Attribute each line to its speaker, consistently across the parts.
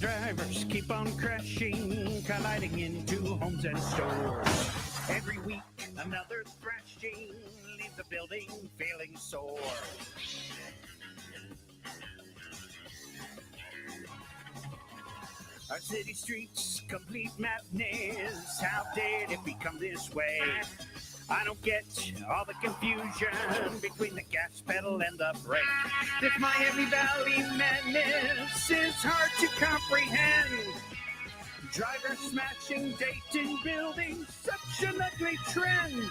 Speaker 1: drivers keep on crashing, colliding into homes and stores. Every week, another thrashing leaves the building feeling sore. Our city streets, complete madness. How did it become this way? I don't get all the confusion between the gas pedal and the brake. This Miami Valley madness is hard to comprehend. Drivers smashing Dayton buildings, such an ugly trend.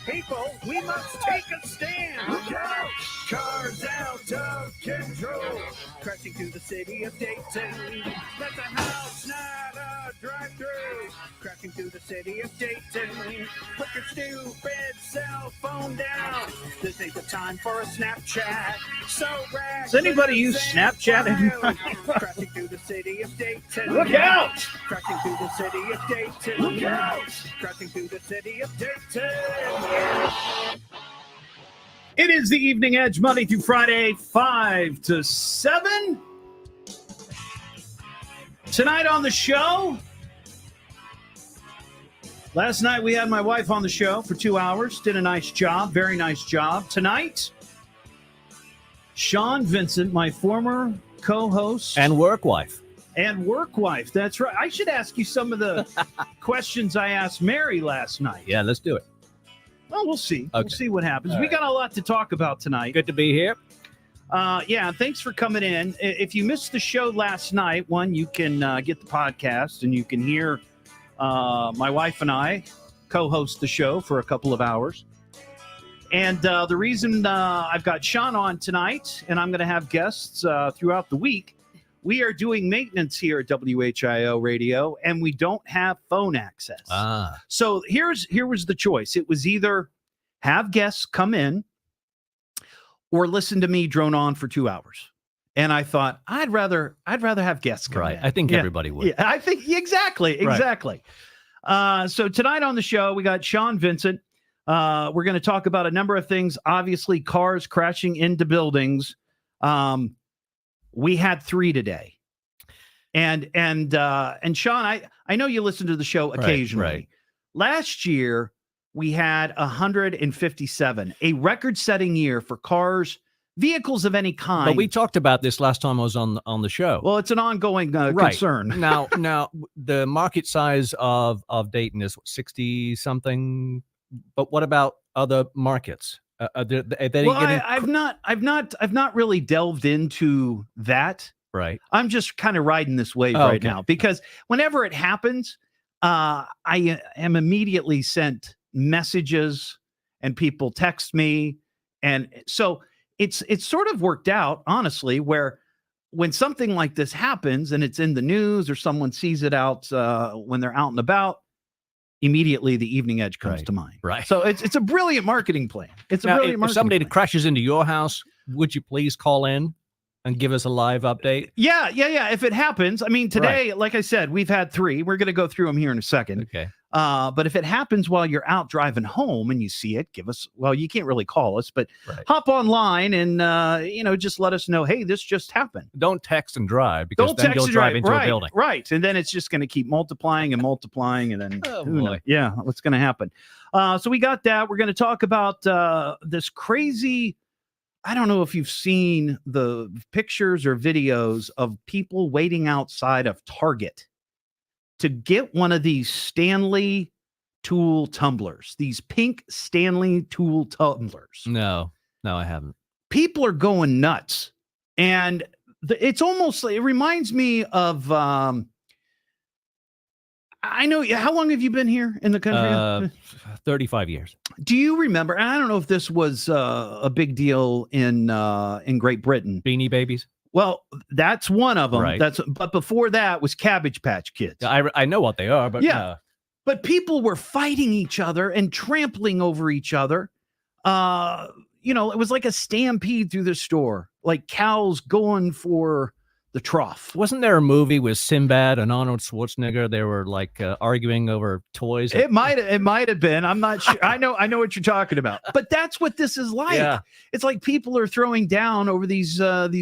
Speaker 1: People, we must take a stand. Look out! Cars out of control, crashing through the city of Dayton. That's a house, not a drive-through. Crashing through the city of Dayton. Put your stupid cell phone down. This ain't the time for a Snapchat. So does anybody use Snapchat? Crashing through the city of Dayton. Look out! Crashing through the city of Dayton. Look out! Crashing through the city of Dayton. It is the Evening Edge, Monday through Friday, 5 to 7. Tonight on the show, last night we had my wife on the show for 2 hours. Did a nice job, very nice job. Tonight, Shaun Vincent, my former co-host.
Speaker 2: And work wife.
Speaker 1: And work wife, that's right. I should ask you some of the questions I asked Mary last night.
Speaker 2: Yeah, let's do it.
Speaker 1: Well, we'll see.
Speaker 2: Okay.
Speaker 1: We'll see what happens.
Speaker 2: All
Speaker 1: we
Speaker 2: right.
Speaker 1: got a lot to talk about tonight.
Speaker 2: Good to be here.
Speaker 1: Yeah, thanks for coming in. If you missed the show last night, you can get the podcast and you can hear my wife and I co-host the show for a couple of hours. And the reason I've got Shaun on tonight, and I'm going to have guests throughout the week, we are doing maintenance here at WHIO Radio, and we don't have phone access. So here was the choice. It was either have guests come in or listen to me drone on for 2 hours. And I thought I'd rather have guests come in.
Speaker 2: I think everybody would.
Speaker 1: Yeah, I think exactly. So tonight on the show, we got Shaun Vincent. We're going to talk about a number of things. Obviously, cars crashing into buildings. We had 3 today. And Shaun, I know you listen to the show occasionally.
Speaker 2: Right.
Speaker 1: Last year, we had 157, a record-setting year for cars, vehicles of any kind.
Speaker 2: But we talked about this last time I was on the show.
Speaker 1: Well, it's an ongoing concern.
Speaker 2: now, the market size of Dayton is 60-something. But what about other markets?
Speaker 1: I've not really delved into that.
Speaker 2: Right.
Speaker 1: I'm just kind of riding this wave right now because whenever it happens, I am immediately sent messages and people text me. And so it's sort of worked out, honestly, where when something like this happens and it's in the news or someone sees it out when they're out and about, immediately the Evening Edge comes to mind.
Speaker 2: Right.
Speaker 1: So it's a brilliant marketing plan. If somebody
Speaker 2: crashes into your house, would you please call in and give us a live update?
Speaker 1: Yeah. If it happens, I mean, today, like I said, we've had 3. We're going to go through them here in a second.
Speaker 2: Okay.
Speaker 1: But if it happens while you're out driving home and you see it, give us, well, you can't really call us, but hop online and, just let us know, hey, this just happened.
Speaker 2: Don't text and drive because then you'll drive into a building.
Speaker 1: Right. And then it's just going to keep multiplying and multiplying. And then, who knows? Yeah, what's going to happen? So we got that. We're going to talk about this crazy, I don't know if you've seen the pictures or videos of people waiting outside of Target to get one of these Stanley tool tumblers, these pink Stanley tool tumblers.
Speaker 2: No, I haven't.
Speaker 1: People are going nuts. And it reminds me of, I know, how long have you been here in the country?
Speaker 2: 35 years.
Speaker 1: Do you remember, and I don't know if this was a big deal in Great Britain.
Speaker 2: Beanie Babies?
Speaker 1: Well, that's one of them.
Speaker 2: Right.
Speaker 1: But before that was Cabbage Patch Kids.
Speaker 2: I know what they are, but
Speaker 1: but people were fighting each other and trampling over each other. It was like a stampede through the store, like cows going for
Speaker 3: the trough.
Speaker 2: Wasn't there a movie with Sinbad and Arnold Schwarzenegger? They were like arguing over toys.
Speaker 3: It might have been. I'm not sure. I know what you're talking about. But that's what this is like.
Speaker 2: Yeah.
Speaker 3: It's like people are throwing down over these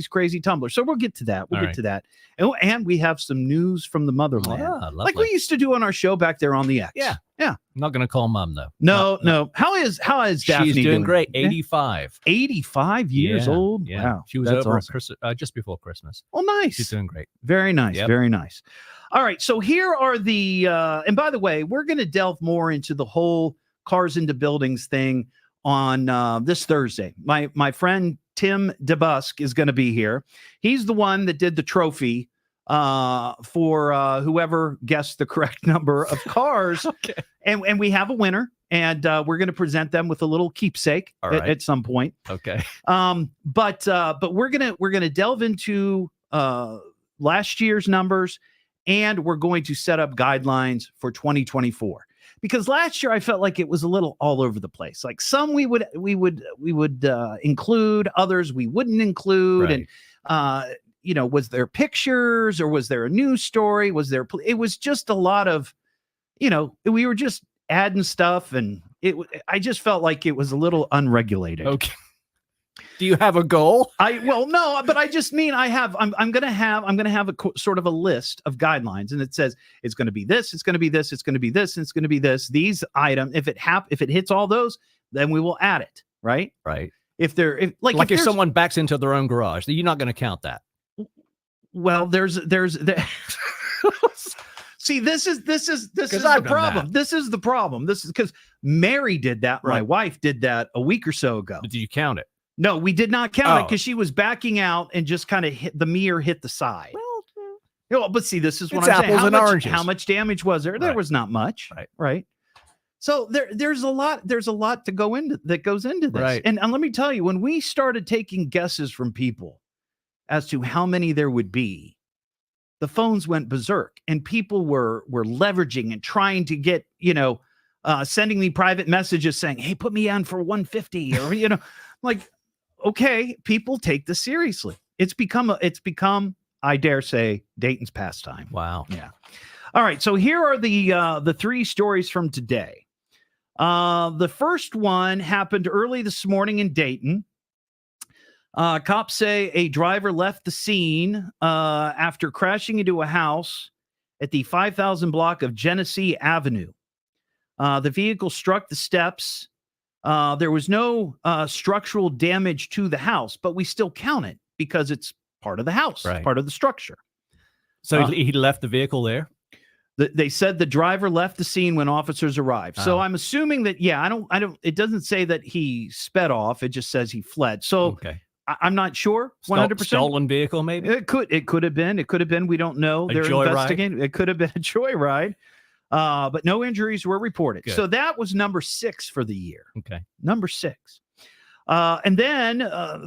Speaker 3: crazy tumblers. So we'll get to that. We'll get to that. And we have some news from the motherland. Like we used to do on our show back there on the X.
Speaker 2: Yeah.
Speaker 3: Yeah.
Speaker 2: I'm not going to call Mom though.
Speaker 3: No. How is Daphne
Speaker 2: She's doing great. 85.
Speaker 3: 85 years old.
Speaker 2: Yeah.
Speaker 3: Wow.
Speaker 2: She was
Speaker 3: That's
Speaker 2: over
Speaker 3: awesome.
Speaker 2: just before Christmas.
Speaker 3: Oh, nice.
Speaker 2: She's doing great.
Speaker 3: Very nice.
Speaker 2: Yep.
Speaker 3: Very nice. All right. So here are the and by the way, we're going to delve more into the whole cars into buildings thing on this Thursday. My friend Tim DeBusk is going to be here. He's the one that did the trophy for whoever guessed the correct number of cars.
Speaker 2: Okay.
Speaker 3: And we have a winner, and we're going to present them with a little keepsake at some point.
Speaker 2: Okay.
Speaker 3: But we're gonna delve into last year's numbers, and we're going to set up guidelines for 2024. Because last year I felt like it was a little all over the place. Like some we would include, others we wouldn't include,
Speaker 2: Right.
Speaker 3: and was there pictures or was there a news story? It was just a lot of, we were just adding stuff, and I just felt like it was a little unregulated.
Speaker 2: Okay. Do you have a goal?
Speaker 3: No, but I just mean I'm going to have a sort of a list of guidelines, and it says it's going to be this, it's going to be this, it's going to be this, and it's going to be this. These items, if it hits all those, then we will add it, right?
Speaker 2: Right.
Speaker 3: If
Speaker 2: someone backs into their own garage, you're not going to count that.
Speaker 3: Well, there's See, this is the problem. This is the problem. This is because Mary did that.
Speaker 2: Right.
Speaker 3: My wife did that a week or so ago.
Speaker 2: But did you count it?
Speaker 3: No, we did not count it because she was backing out and just kind of hit the side. Well, but see, this is what I'm saying.
Speaker 2: Apples and oranges.
Speaker 3: How much damage was there? There was not much. Right. So there's a lot to go into that goes into this.
Speaker 2: Right.
Speaker 3: And let me tell you, when we started taking guesses from people as to how many there would be, the phones went berserk, and people were leveraging and trying to get, sending me private messages saying, "Hey, put me on for 150," or like, okay, people take this seriously. It's become, I dare say, Dayton's pastime.
Speaker 2: Wow.
Speaker 3: Yeah. All right. So here are the three stories from today. The first one happened early this morning in Dayton. Cops say a driver left the scene after crashing into a house at the 5000 block of Genesee Avenue. The vehicle struck the steps. There was no structural damage to the house, but we still count it because it's part of the house, part of the structure.
Speaker 2: So he left the vehicle there?
Speaker 3: They said the driver left the scene when officers arrived. So I'm assuming that, I don't, it doesn't say that he sped off. It just says he fled. So
Speaker 2: okay.
Speaker 3: I'm not sure. 100%.
Speaker 2: Stolen vehicle, maybe?
Speaker 3: It could have been. We don't know. They're investigating. It could have been a joyride. But no injuries were reported.
Speaker 2: Good.
Speaker 3: So that was number 6 for the year.
Speaker 2: Okay.
Speaker 3: Number 6. And then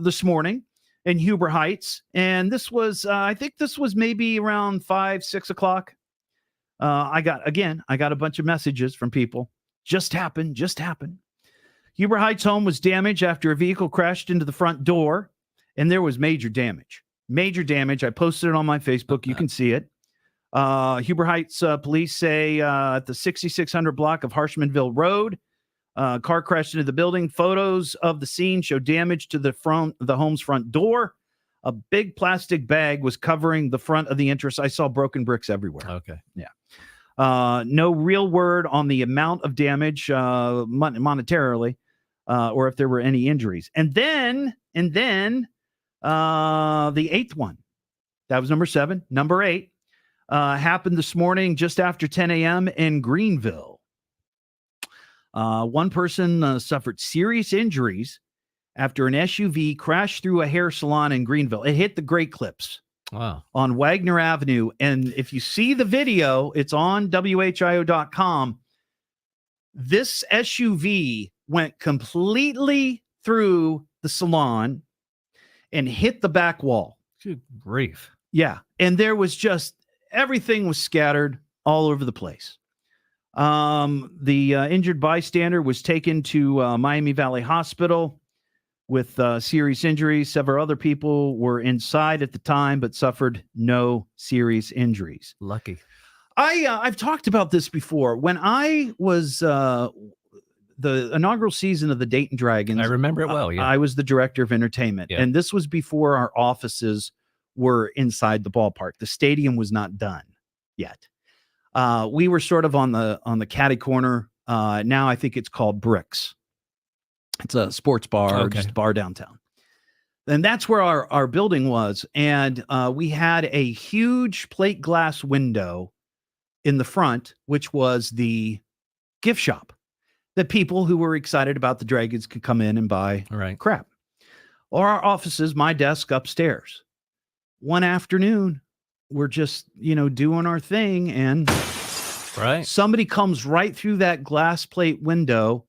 Speaker 3: this morning in Huber Heights, and this was, I think this was maybe around 5-6 o'clock. I got a bunch of messages from people. Just happened. Huber Heights home was damaged after a vehicle crashed into the front door, and there was major damage. I posted it on my Facebook. You can see it. Huber Heights police say at the 6600 block of Harshmanville Road, car crashed into the building. Photos of the scene show damage to the home's front door. A big plastic bag was covering the front of the entrance. I saw broken bricks everywhere.
Speaker 2: Okay.
Speaker 3: Yeah. No real word on the amount of damage monetarily, or if there were any injuries. And then the 8th one, that was number 7. Number 8 happened this morning just after 10 a.m. in Greenville. One person suffered serious injuries after an SUV crashed through a hair salon in Greenville. It hit the Great Clips.
Speaker 2: Wow.
Speaker 3: On Wagner Avenue. And if you see the video, it's on WHIO.com. This SUV went completely through the salon and hit the back wall.
Speaker 2: Good grief.
Speaker 3: Yeah. And there was just, everything was scattered all over the place. The injured bystander was taken to Miami Valley Hospital. with serious injuries. Several other people were inside at the time, but suffered no serious injuries.
Speaker 2: Lucky.
Speaker 3: I've talked about this before. When I was the inaugural season of the Dayton Dragons,
Speaker 2: I remember it well. Yeah.
Speaker 3: I was the director of entertainment,
Speaker 2: Yeah.
Speaker 3: and this was before our offices were inside the ballpark. The stadium was not done yet. We were sort of on the catty corner. Now I think it's called Bricks. It's a sports bar,
Speaker 2: Okay.
Speaker 3: just a bar downtown. And that's where our building was. And we had a huge plate glass window in the front, which was the gift shop that people who were excited about the Dragons could come in and buy crap. Or our offices, my desk upstairs. One afternoon, we're just, doing our thing, and somebody comes right through that glass plate window.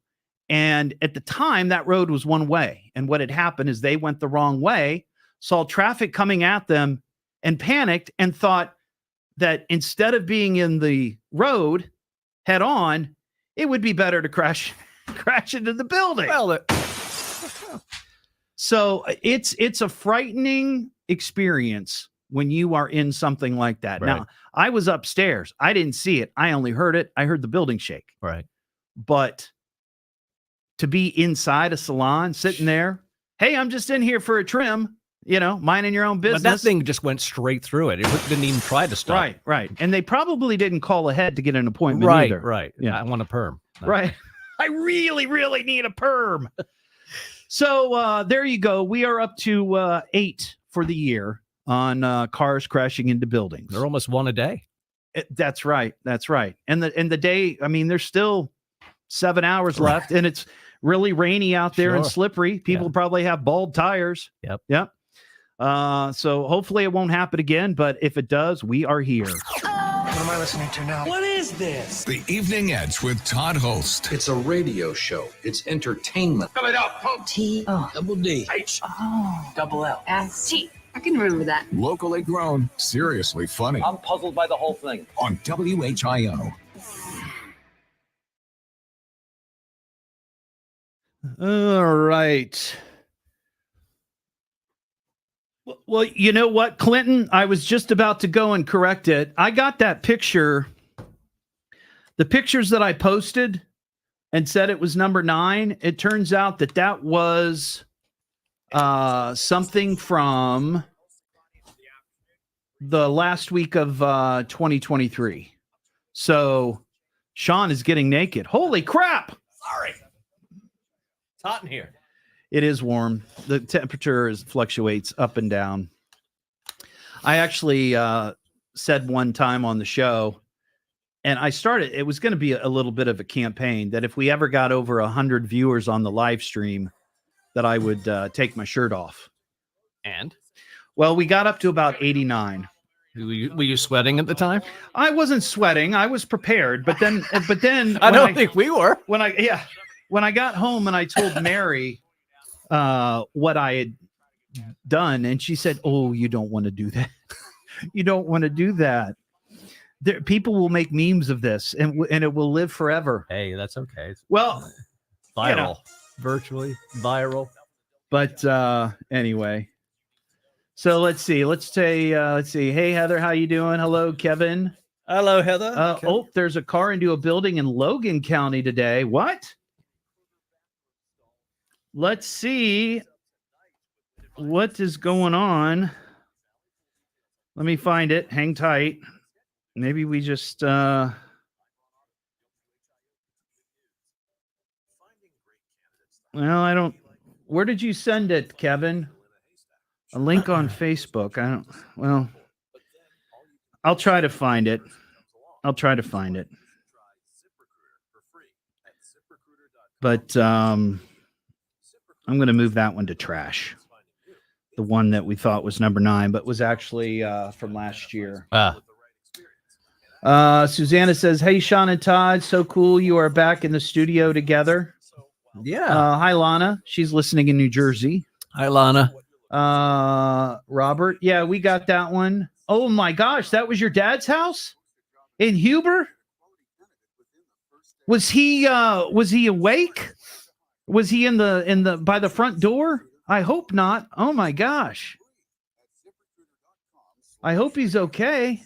Speaker 3: And at the time, that road was one way. And what had happened is they went the wrong way, saw traffic coming at them, and panicked and thought that instead of being in the road head on, it would be better to crash into the building.
Speaker 2: Well,
Speaker 3: so it's a frightening experience when you are in something like that.
Speaker 2: Right.
Speaker 3: Now, I was upstairs. I didn't see it. I only heard it. I heard the building shake.
Speaker 2: Right.
Speaker 3: But to be inside a salon, sitting there, hey, I'm just in here for a trim, minding your own business.
Speaker 2: But that thing just went straight through it. It didn't even try to stop.
Speaker 3: Right. And they probably didn't call ahead to get an appointment either.
Speaker 2: Right.
Speaker 3: Yeah.
Speaker 2: I want a perm.
Speaker 3: Right. I really, really need a perm. So there you go. We are up to 8 for the year on cars crashing into buildings.
Speaker 2: They're almost one a day.
Speaker 3: That's right. And the day, there's still 7 hours left, and it's really rainy out there and slippery. People probably have bald tires.
Speaker 2: Yep.
Speaker 3: So hopefully it won't happen again, but if it does, we are here.
Speaker 4: What am I listening to now?
Speaker 5: What is this?
Speaker 6: The Evening Edge with Todd Hollst.
Speaker 7: It's a radio show. It's entertainment.
Speaker 5: Spell it out.
Speaker 7: T-double-D.
Speaker 5: H-double-L.
Speaker 8: S-T. I can remember that.
Speaker 6: Locally grown, seriously funny.
Speaker 7: I'm puzzled by the whole thing.
Speaker 6: On WHIO.
Speaker 3: All right. Well, you know what, Clinton? I was just about to go and correct it. I got that picture. The pictures that I posted and said it was number 9. It turns out that was something from the last week of 2023. So Shaun is getting naked. Holy crap.
Speaker 2: Sorry. It's hot in here.
Speaker 3: It is warm. The temperature fluctuates up and down. I actually said one time on the show, and it was going to be a little bit of a campaign, that if we ever got over 100 viewers on the live stream, that I would take my shirt off.
Speaker 2: And?
Speaker 3: Well, we got up to about 89.
Speaker 2: Were you sweating at the time?
Speaker 3: I wasn't sweating. I was prepared. But then
Speaker 2: I don't think we were.
Speaker 3: When I got home and I told Mary what I had done, and she said, "Oh, you don't want to do that. You don't want to do that. People will make memes of this, and it will live forever."
Speaker 2: Hey, that's okay.
Speaker 3: Well,
Speaker 2: viral, virtually viral.
Speaker 3: But anyway, so let's see. Let's say, hey Heather, how you doing? Hello, Kevin.
Speaker 2: Hello, Heather.
Speaker 3: Oh, there's a car into a building in Logan County today. What? Let's see what is going on. Let me find it. Hang tight. Maybe we just well, I don't. Where did you send it, Kevin? A link on Facebook. I'll try to find it. But I'm going to move that one to trash. The one that we thought was number 9, but was actually from last year. Susanna says, "Hey, Shaun and Todd, so cool you are back in the studio together."
Speaker 2: Yeah.
Speaker 3: Hi, Lana. She's listening in New Jersey.
Speaker 2: Hi, Lana.
Speaker 3: Robert. Yeah, we got that one. Oh my gosh, that was your dad's house in Huber? Was he awake? Was he in the by the front door? I hope not. Oh my gosh. I hope he's okay.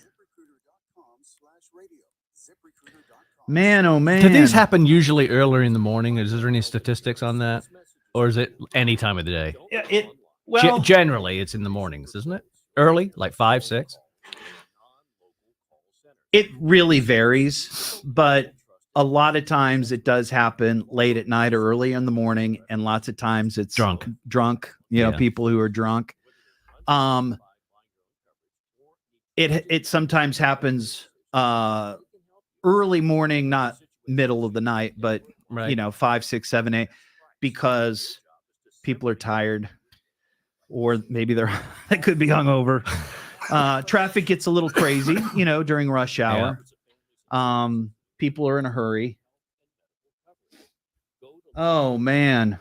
Speaker 3: Man, oh man.
Speaker 2: Do these happen usually earlier in the morning? Is there any statistics on that? Or is it any time of the day?
Speaker 3: Yeah,
Speaker 2: Generally, it's in the mornings, isn't it? Early, like 5, 6?
Speaker 3: it really varies, but a lot of times it does happen late at night or early in the morning, and lots of times it's drunk, people who are drunk. It sometimes happens early morning, not middle of the night, but 5, 6, 7, 8, because people are tired, or maybe they could be hungover. Traffic gets a little crazy, during rush hour. People are in a hurry. Oh man.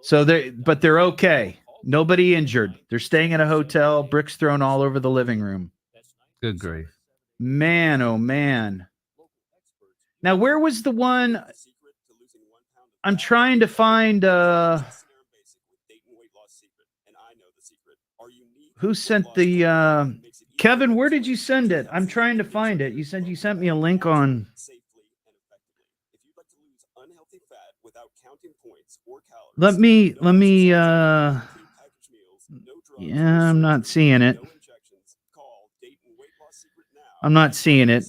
Speaker 3: So they're okay. Nobody injured. They're staying at a hotel, bricks thrown all over the living room.
Speaker 2: Good grief.
Speaker 3: Man, oh man. Now, where was the one? I'm trying to find who sent the Kevin, where did you send it? I'm trying to find it. You sent me a link on. Let me yeah, I'm not seeing it.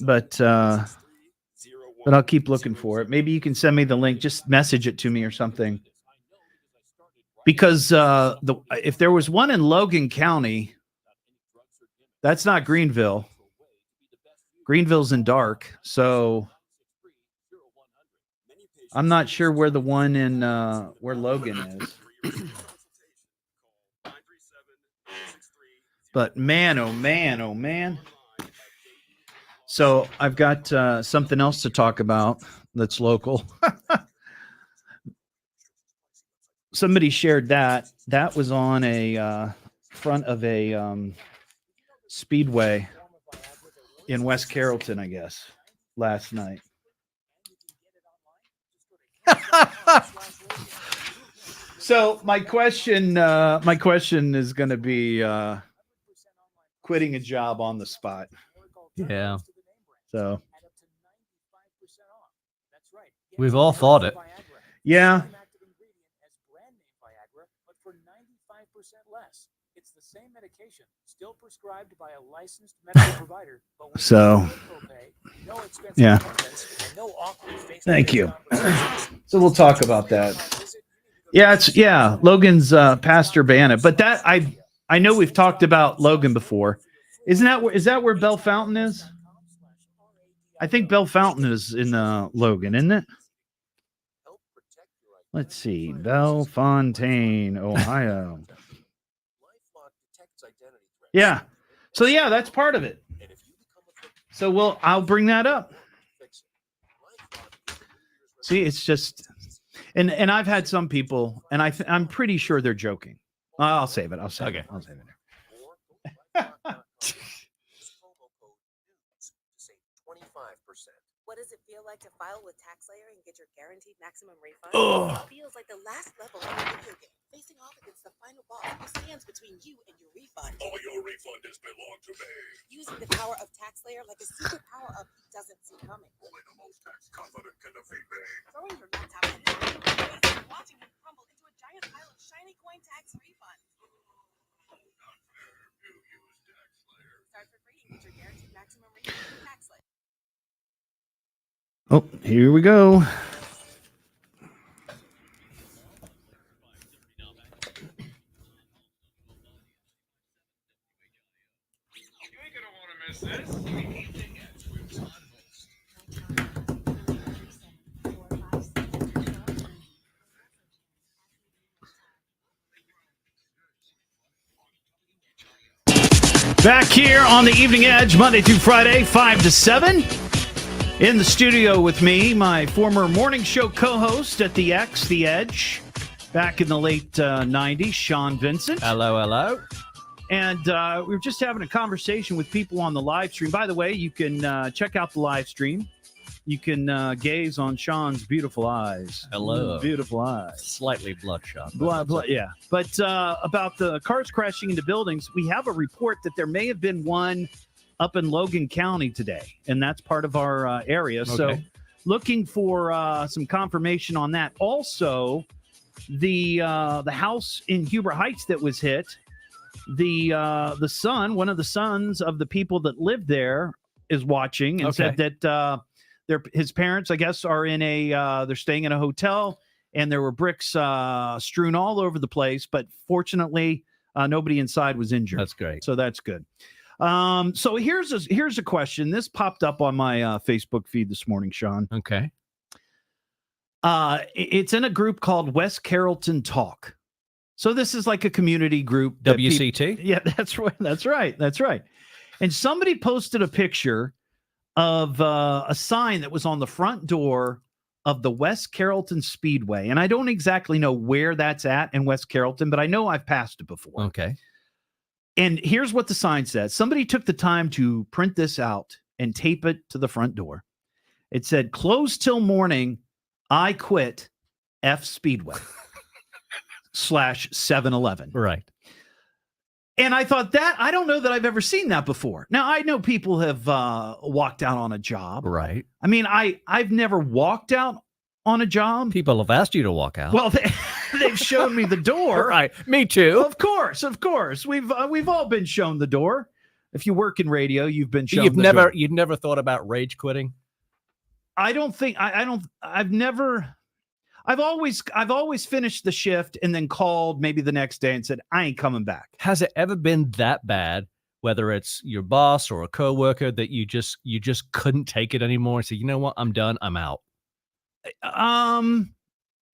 Speaker 3: But I'll keep looking for it. Maybe you can send me the link. Just message it to me or something. Because if there was one in Logan County, that's not Greenville. Greenville's in dark, so I'm not sure where the one in where Logan is. But man, oh man, oh man. So I've got something else to talk about that's local. Somebody shared that. That was on a front of a speedway in West Carrollton, I guess, last night. So my question is going to be quitting a job on the spot.
Speaker 2: Yeah.
Speaker 3: So
Speaker 2: we've all thought it.
Speaker 3: Yeah.
Speaker 9: It's the same medication still prescribed by a licensed medical provider.
Speaker 3: So yeah. Thank you. So we'll talk about that. Yeah, Logan's Pastor Banna, but that I know we've talked about Logan before. Is that where Bell Fountain is? I think Bell Fountain is in Logan, isn't it? Let's see. Bellefontaine, Ohio. Yeah. So yeah, that's part of it. So I'll bring that up. See, it's just and I've had some people, and I'm pretty sure they're joking. I'll save it. I'll save it.
Speaker 10: What does it feel like to file with TaxSlayer and get your guaranteed maximum refund? It feels like the last level of a video game, facing off against the final boss who stands between you and your refund.
Speaker 11: All your refunders belong to me.
Speaker 10: Using the power of TaxSlayer like a secret power up he doesn't see coming.
Speaker 11: Only the most tax confident can defeat me.
Speaker 10: Throwing your laptop at his and watching him crumble into a giant pile of shiny coin tax refunds.
Speaker 11: Not fair. You use TaxSlayer.
Speaker 10: Start for free and get your guaranteed maximum refund with TaxSlayer.
Speaker 3: Oh, here we go.
Speaker 11: You ain't gonna want to miss this.
Speaker 3: Back here on the Evening Edge, Monday through Friday, 5 to 7. In the studio with me, my former morning show co-host at the X, The Edge, back in the late 90s, Shaun Vincent.
Speaker 2: Hello.
Speaker 3: And we were just having a conversation with people on the live stream. By the way, you can check out the live stream. you can gaze on Shaun's beautiful eyes.
Speaker 2: Hello.
Speaker 3: Beautiful eyes.
Speaker 2: Slightly bloodshot.
Speaker 3: Yeah. But about the cars crashing into buildings, we have a report that there may have been one up in Logan County today, and that's part of our area.
Speaker 2: Okay.
Speaker 3: So looking for some confirmation on that. Also, the house in Huber Heights that was hit, the son, one of the sons of the people that lived there is watching and said that his parents, I guess, are in they're staying in a hotel, and there were bricks strewn all over the place. But fortunately, nobody inside was injured.
Speaker 2: That's great.
Speaker 3: So that's good. So here's a question. This popped up on my Facebook feed this morning, Shaun.
Speaker 2: Okay.
Speaker 3: It's in a group called West Carrollton Talk. So this is like a community group.
Speaker 2: WCT?
Speaker 3: Yeah, that's right. That's right. And somebody posted a picture of a sign that was on the front door of the West Carrollton Speedway. And I don't exactly know where that's at in West Carrollton, but I know I've passed it before.
Speaker 2: Okay.
Speaker 3: And here's what the sign says. Somebody took the time to print this out and tape it to the front door. It said, "Closed till morning. I quit. F Speedway." /7-Eleven.
Speaker 2: Right.
Speaker 3: And I thought I don't know that I've ever seen that before. Now, I know people have walked out on a job.
Speaker 2: Right.
Speaker 3: I mean, I've never walked out on a job.
Speaker 2: People have asked you to walk out.
Speaker 3: Well, they've shown me the door.
Speaker 2: Right. Me too.
Speaker 3: Of course. We've all been shown the door. If you work in radio, you've been shown
Speaker 2: You've never thought about rage quitting?
Speaker 3: I don't think I've always finished the shift and then called maybe the next day and said, I ain't coming back.
Speaker 2: Has it ever been that bad, whether it's your boss or a coworker, that you just couldn't take it anymore and say, you know what, I'm done, I'm out?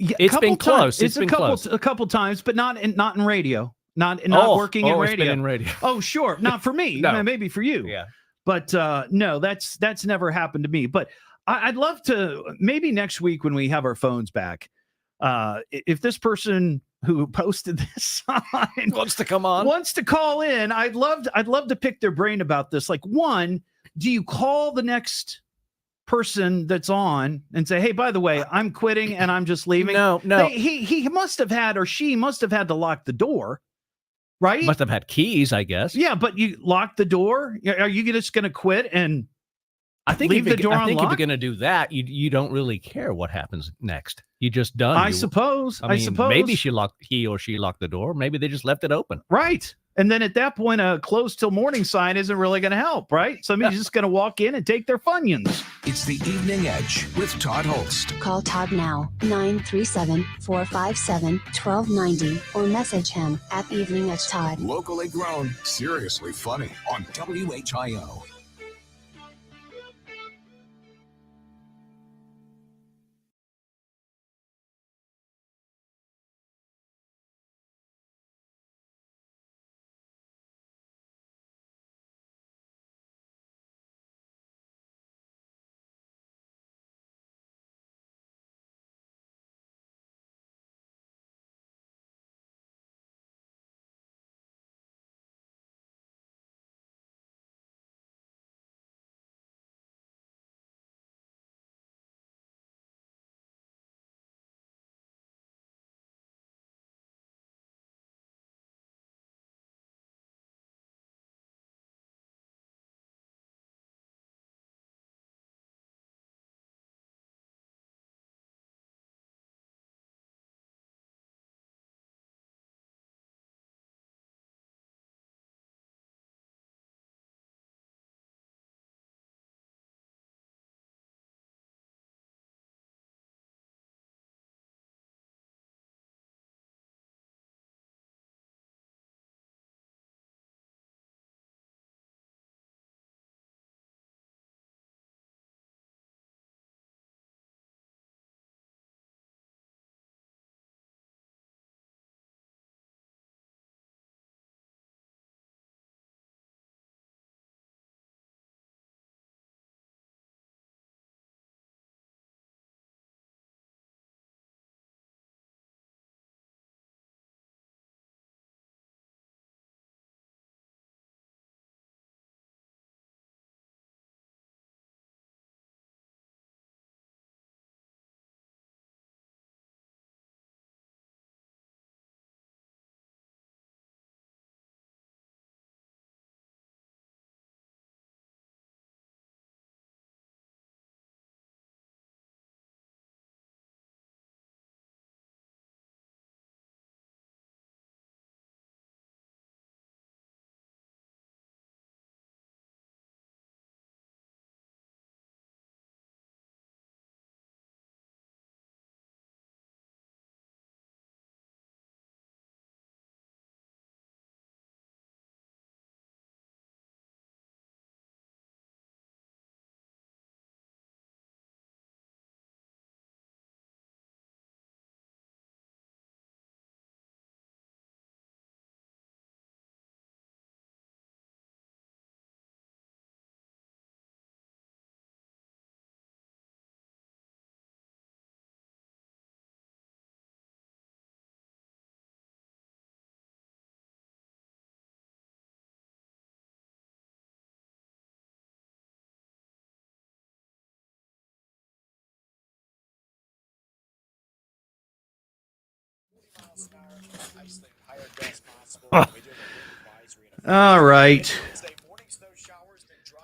Speaker 3: Yeah,
Speaker 2: it's been close.
Speaker 3: It's been close. A couple times, but not in radio. Not working in radio.
Speaker 2: It's been in radio.
Speaker 3: Oh, sure. Not for me.
Speaker 2: No.
Speaker 3: Maybe for you.
Speaker 2: Yeah.
Speaker 3: But no, that's never happened to me. But I'd love to, maybe next week when we have our phones back, if this person who posted this sign
Speaker 2: wants to come on,
Speaker 3: wants to call in, I'd love to pick their brain about this. Like, one, do you call the next person that's on and say, hey, by the way, I'm quitting and I'm just leaving?
Speaker 2: No.
Speaker 3: He must have had, or she must have had to lock the door, right?
Speaker 2: Must have had keys, I guess.
Speaker 3: Yeah, but you lock the door. Are you just going to quit and
Speaker 2: I think
Speaker 3: leave the door
Speaker 2: I think if
Speaker 3: unlocked?
Speaker 2: you're going to do that, you don't really care what happens next. You just done.
Speaker 3: I suppose.
Speaker 2: Maybe he or she locked the door. Maybe they just left it open.
Speaker 3: Right. And then at that point, a closed till morning sign isn't really going to help, right? Somebody's just going to walk in and take their Funyuns.
Speaker 6: It's the Evening Edge with Todd Hollst.
Speaker 12: Call Todd now, 937-457-1290, or message him at Evening Edge Todd.
Speaker 6: Locally grown, seriously funny on WHIO.
Speaker 3: All right.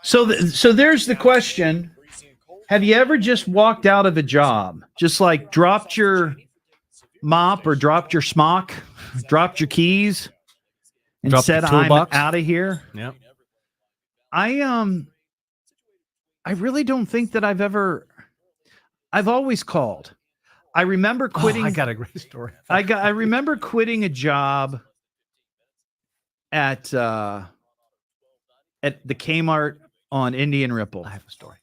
Speaker 3: So there's the question. Have you ever just walked out of a job? Just like dropped your mop or dropped your smock, dropped your keys, and
Speaker 2: Dropped
Speaker 3: said,
Speaker 2: the
Speaker 3: I'm
Speaker 2: toolbox?
Speaker 3: out of here?
Speaker 2: Yeah.
Speaker 3: I really don't think that I've always called. I remember quitting.
Speaker 2: I got a great story.
Speaker 3: I remember quitting a job at the Kmart on Indian Ripple.
Speaker 2: I have a story.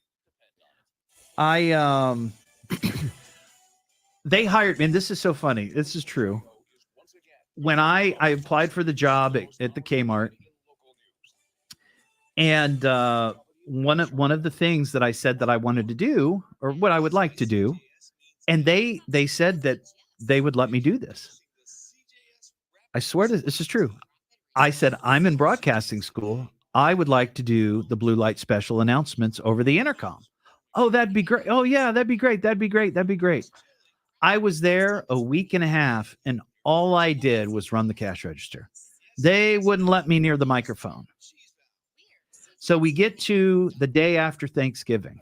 Speaker 3: They hired me, and this is so funny. This is true. When I applied for the job at the Kmart, and one of the things that I said that I wanted to do, or what I would like to do, and they said that they would let me do this. I swear this is true. I said, I'm in broadcasting school. I would like to do the blue light special announcements over the intercom. Oh, that'd be great. Oh, yeah, that'd be great. That'd be great. That'd be great. I was there a week and a half, and all I did was run the cash register. They wouldn't let me near the microphone. So we get to the day after Thanksgiving.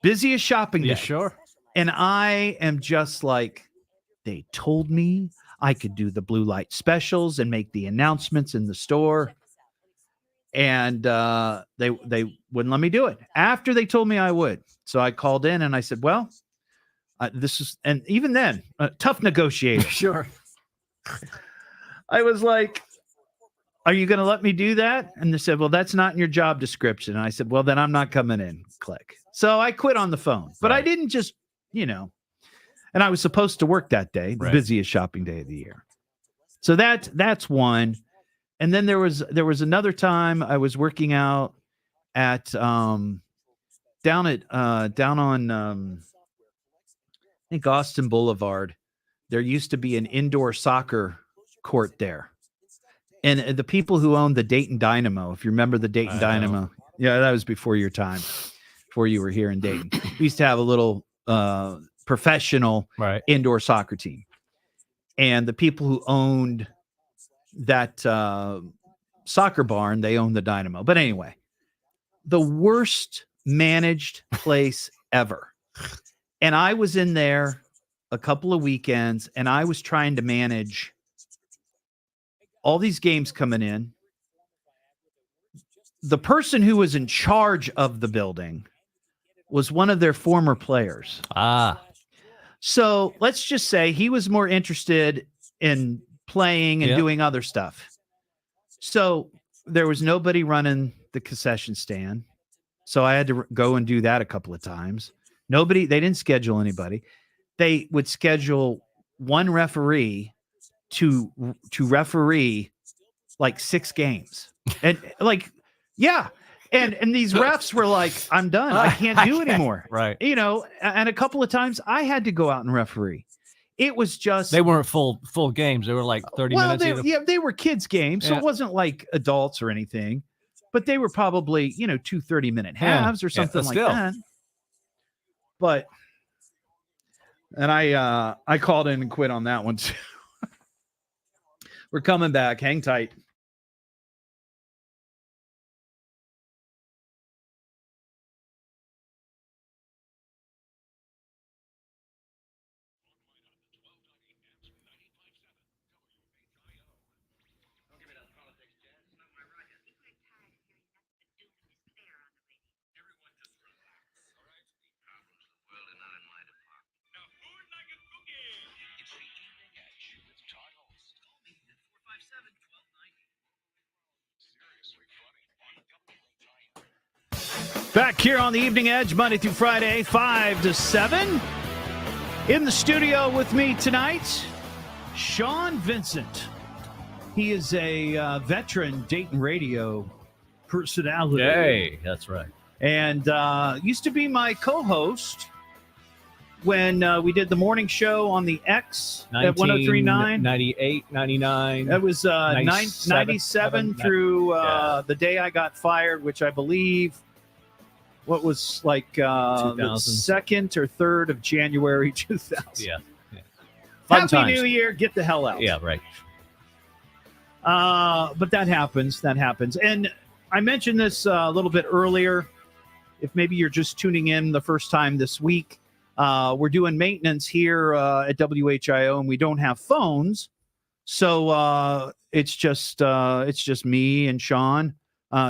Speaker 3: Busiest shopping day.
Speaker 2: Yeah, sure.
Speaker 3: And I am just like, they told me I could do the blue light specials and make the announcements in the store. And they wouldn't let me do it after they told me I would. So I called in and I said, well, and even then, tough negotiator.
Speaker 2: Sure.
Speaker 3: I was like, are you going to let me do that? And they said, well, that's not in your job description. And I said, well, then I'm not coming in. Click. So I quit on the phone, but I didn't just, and I was supposed to work that day, the busiest shopping day of the year. So that's one. And then there was another time I was working out at down on I think Austin Boulevard. There used to be an indoor soccer court there. And the people who owned the Dayton Dynamo, if you remember the Dayton Dynamo, yeah, that was before your time, before you were here in Dayton. We used to have a little professional indoor soccer team. And the people who owned that soccer barn, they owned the Dynamo. But anyway, the worst managed place ever. And I was in there a couple of weekends, and I was trying to manage all these games coming in. The person who was in charge of the building was one of their former players. So let's just say he was more interested in playing and doing other stuff. So there was nobody running the concession stand. So I had to go and do that a couple of times. They didn't schedule anybody. They would schedule one referee to referee like 6 games. And like, yeah. And these refs were like, I'm done. I can't do anymore.
Speaker 2: Right.
Speaker 3: And a couple of times I had to go out and referee. It was just,
Speaker 2: they weren't full games. They were like 30 minutes.
Speaker 3: They were kids games. So it wasn't like adults or anything, but they were probably, 2 30-minute halves or something like that. But, and I called in and quit on that one too. We're coming back. Hang tight. Back here on the Evening Edge, Monday through Friday, 5 to 7. In the studio with me tonight, Shaun Vincent. He is a veteran Dayton radio personality.
Speaker 2: Hey, that's right.
Speaker 3: And used to be my co-host when we did the morning show on the X at 103.9.
Speaker 2: 98, 99.
Speaker 3: That was 97 through the day I got fired, which I believe... What was like the 2nd or 3rd of January 2000?
Speaker 2: Yeah. Fun
Speaker 3: Happy
Speaker 2: times.
Speaker 3: New Year. Get the hell out.
Speaker 2: Yeah, right.
Speaker 3: But that happens. That happens. And I mentioned this a little bit earlier. If maybe you're just tuning in the first time this week, we're doing maintenance here at WHIO, and we don't have phones. So it's just me and Shaun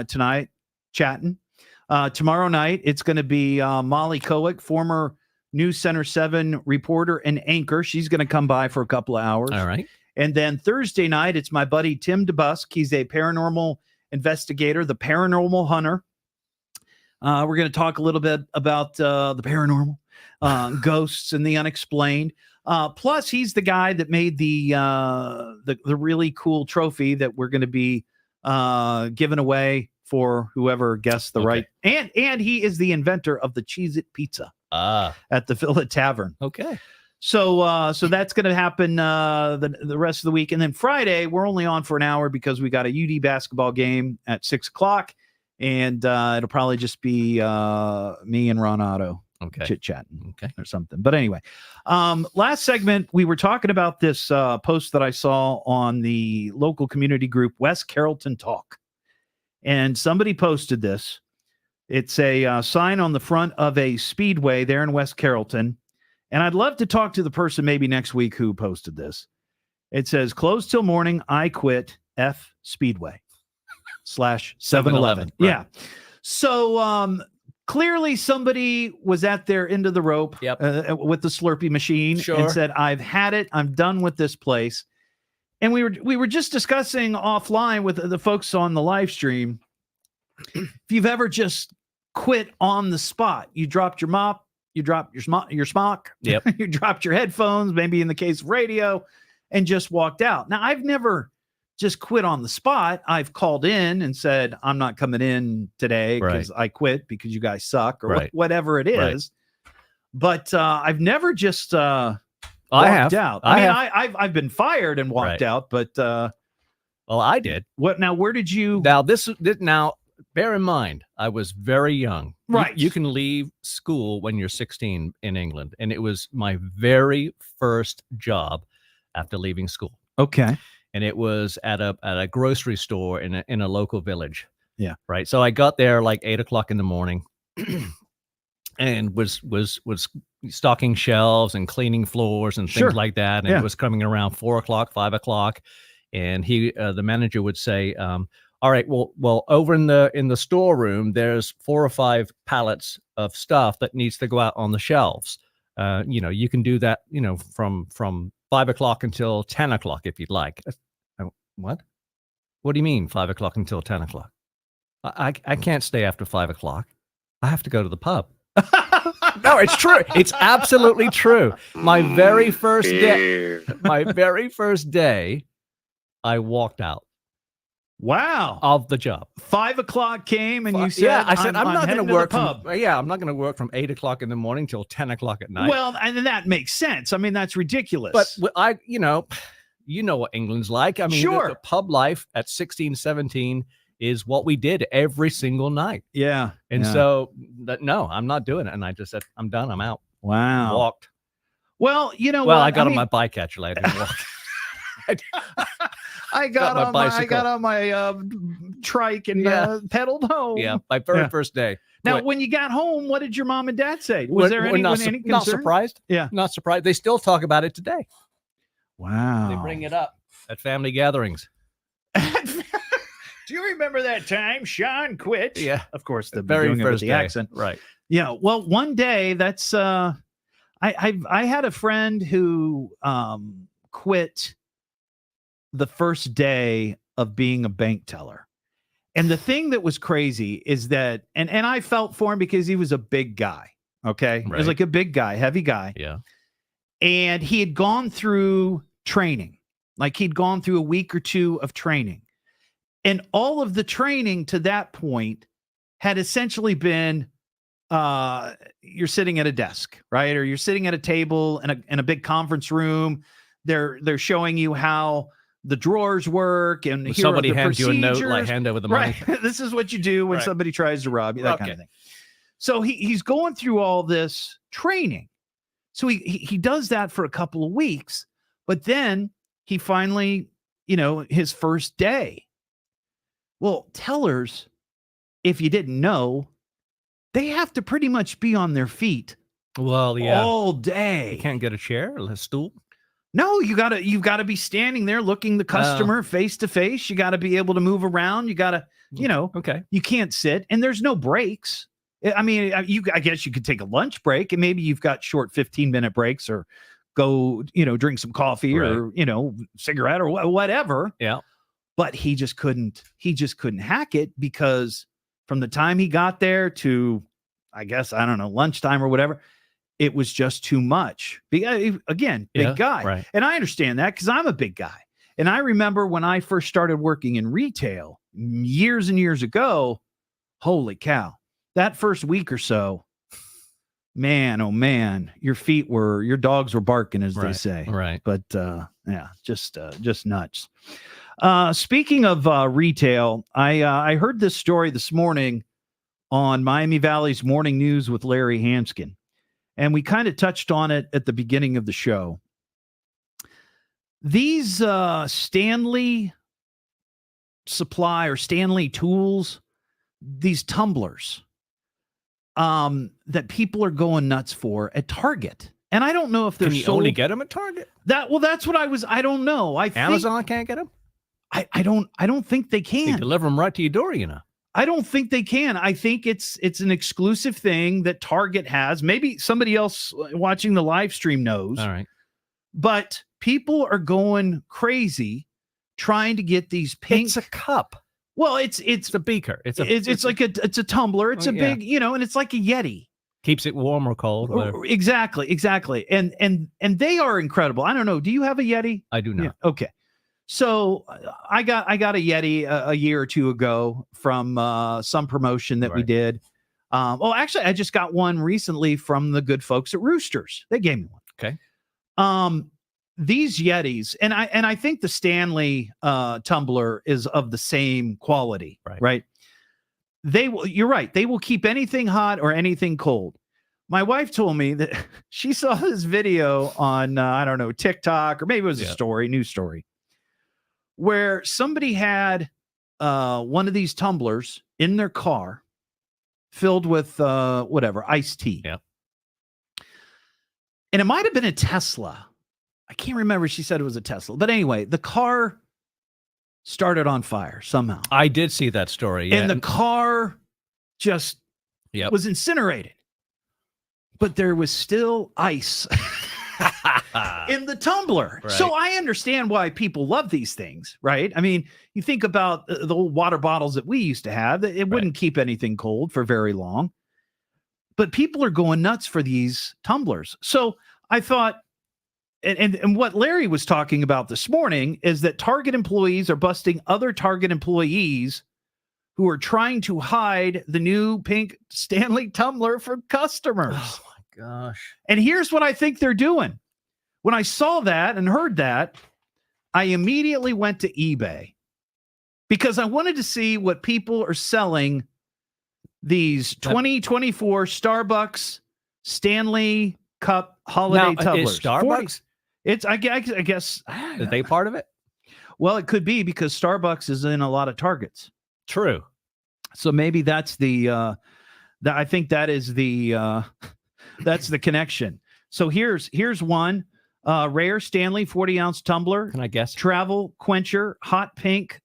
Speaker 3: tonight chatting. Tomorrow night, it's going to be Molly Kowick, former News Center 7 reporter and anchor. She's going to come by for a couple of hours.
Speaker 2: All right.
Speaker 3: And then Thursday night, it's my buddy Tim DeBusk. He's a paranormal investigator, the paranormal hunter. We're going to talk a little bit about the paranormal, ghosts and the unexplained. Plus, he's the guy that made the really cool trophy that we're going to be giving away for whoever guessed the right. And he is the inventor of the Cheez-It Pizza at the Villa Tavern.
Speaker 2: Okay.
Speaker 3: So that's going to happen the rest of the week. And then Friday, we're only on for an hour because we got a UD basketball game at 6:00. And it'll probably just be me and Ron Otto chit-chatting or something. But anyway, last segment, we were talking about this post that I saw on the local community group, West Carrollton Talk. And somebody posted this. It's a sign on the front of a speedway there in West Carrollton. And I'd love to talk to the person maybe next week who posted this. It says, closed till morning, I quit F Speedway / 7-Eleven.
Speaker 2: Right.
Speaker 3: Yeah. So clearly somebody was at their end of the rope with the Slurpee machine and said, I've had it. I'm done with this place. And we were just discussing offline with the folks on the live stream. If you've ever just quit on the spot, you dropped your mop, you dropped your smock, you dropped your headphones, maybe in the case of radio, and just walked out. Now, I've never just quit on the spot. I've called in and said, I'm not coming in today because I quit because you guys suck or whatever it is. But I've never just walked out. I've been fired and walked out, but
Speaker 2: well, I did.
Speaker 3: What now? Where did you?
Speaker 2: Now bear in mind, I was very young.
Speaker 3: Right.
Speaker 2: You can leave school when you're 16 in England, and it was my very first job after leaving school.
Speaker 3: Okay.
Speaker 2: And it was at a grocery store in a local village.
Speaker 3: Yeah.
Speaker 2: Right. So I got there like 8:00 in the morning, and was stocking shelves and cleaning floors and things like that. And it was coming around 4:00, 5:00, and the manager would say, all right, well, over in the storeroom, there's 4 or 5 pallets of stuff that needs to go out on the shelves. You can do that, from 5:00 until 10:00 if you'd like. What? What do you mean 5:00 until 10:00? I can't stay after 5:00. I have to go to the pub. No, it's true. It's absolutely true. My very first day, I walked out.
Speaker 3: Wow.
Speaker 2: Of the job.
Speaker 3: 5:00 came and you said,
Speaker 2: I said, I'm not going to work
Speaker 3: pub.
Speaker 2: I'm not going to work from 8:00 in the morning till 10:00 at night.
Speaker 3: Well, and that makes sense. I mean, that's ridiculous.
Speaker 2: But you know what England's like. I mean, the pub life at 16, 17 is what we did every single night.
Speaker 3: Yeah.
Speaker 2: And so, no, I'm not doing it. And I just said, I'm done. I'm out.
Speaker 3: Wow.
Speaker 2: Walked.
Speaker 3: Well,
Speaker 2: I got on my bike, actually. I didn't walk.
Speaker 3: I got on my trike and pedaled home.
Speaker 2: Yeah, my very first day.
Speaker 3: Now, when you got home, what did your mom and dad say? Was there any concern?
Speaker 2: Not surprised.
Speaker 3: Yeah,
Speaker 2: not surprised. They still talk about it today.
Speaker 3: Wow.
Speaker 2: They bring it up at family gatherings.
Speaker 3: Do you remember that time Shaun quit?
Speaker 2: Yeah,
Speaker 3: of course. The
Speaker 2: very first day.
Speaker 3: Accent,
Speaker 2: right?
Speaker 3: Yeah. Well, one day that's I had a friend who quit the first day of being a bank teller. And the thing that was crazy is that, and I felt for him because he was a big guy. Okay. He was like a big guy, heavy guy.
Speaker 2: Yeah.
Speaker 3: And he had gone through training. Like he'd gone through a week or 2 of training. And all of the training to that point had essentially been, you're sitting at a desk, right? Or you're sitting at a table in a big conference room. They're showing you how the drawers work, and
Speaker 2: somebody hands you a note, like hand over the money.
Speaker 3: Right. This is what you do when somebody tries to rob you, that kind of thing. So he's going through all this training. So he does that for a couple of weeks, But then he finally, his first day. Well, tellers, if you didn't know, they have to pretty much be on their feet.
Speaker 2: Well, yeah.
Speaker 3: All day.
Speaker 2: You can't get a chair or a stool?
Speaker 3: No, you've got to be standing there looking the customer face to face. You got to be able to move around. You got to,
Speaker 2: okay.
Speaker 3: You can't sit, and there's no breaks. I mean, I guess you could take a lunch break, and maybe you've got short 15-minute breaks, or go, drink some coffee, or cigarette or whatever.
Speaker 2: Yeah.
Speaker 3: But he just couldn't hack it, because from the time he got there to, I guess, I don't know, lunchtime or whatever, it was just too much. Again, big guy.
Speaker 2: Right.
Speaker 3: And I understand that, because I'm a big guy. And I remember when I first started working in retail years and years ago, holy cow, that first week or so, man, oh man, your dogs were barking, as they say.
Speaker 2: Right.
Speaker 3: But yeah, just nuts. Speaking of retail, I heard this story this morning on Miami Valley's Morning News with Larry Hanskin. And we kind of touched on it at the beginning of the show. These Stanley Supply or Stanley Tools, these tumblers that people are going nuts for at Target. And I don't know if they're
Speaker 2: Can you only get them at Target?
Speaker 3: That's what I don't know.
Speaker 2: Amazon can't get them?
Speaker 3: I don't think they can.
Speaker 2: They deliver them right to your door,
Speaker 3: I don't think they can. I think it's an exclusive thing that Target has. Maybe somebody else watching the live stream knows.
Speaker 2: All right.
Speaker 3: But people are going crazy trying to get these pink.
Speaker 2: It's a cup.
Speaker 3: Well, it's
Speaker 2: a beaker. It's
Speaker 3: a tumbler. It's a big, and it's like a Yeti.
Speaker 2: Keeps it warm or cold. Whatever.
Speaker 3: Exactly. And they are incredible. I don't know. Do you have a Yeti?
Speaker 2: I do not.
Speaker 3: Yeah. Okay. So I got a Yeti a year or two ago from some promotion that we did. Actually, I just got one recently from the good folks at Roosters. They gave me one.
Speaker 2: Okay.
Speaker 3: These Yetis, and I think the Stanley tumbler is of the same quality, right? You're right. They will keep anything hot or anything cold. My wife told me that she saw this video on I don't know, TikTok, or maybe it was a news story, where somebody had one of these tumblers in their car filled with iced tea.
Speaker 2: Yeah.
Speaker 3: And it might have been a Tesla. I can't remember. She said it was a Tesla. But anyway, the car started on fire somehow.
Speaker 2: I did see that story. Yeah.
Speaker 3: And the car just was incinerated. But there was still ice in the tumbler.
Speaker 2: Right.
Speaker 3: So I understand why people love these things, right? I mean, you think about the old water bottles that we used to have. It wouldn't keep anything cold for very long. But people are going nuts for these tumblers. So I thought, and what Larry was talking about this morning is that Target employees are busting other Target employees who are trying to hide the new pink Stanley tumbler from customers.
Speaker 2: Oh my gosh.
Speaker 3: And here's what I think they're doing. When I saw that and heard that, I immediately went to eBay because I wanted to see what people are selling these 2024 Starbucks Stanley Cup holiday tumblers.
Speaker 2: Is Starbucks?
Speaker 3: I guess.
Speaker 2: Are they part of it?
Speaker 3: Well, it could be because Starbucks is in a lot of Targets.
Speaker 2: True.
Speaker 3: So maybe that's I think that is that's the connection. So here's one rare Stanley 40-ounce tumbler.
Speaker 2: Can I guess?
Speaker 3: Travel quencher, hot pink,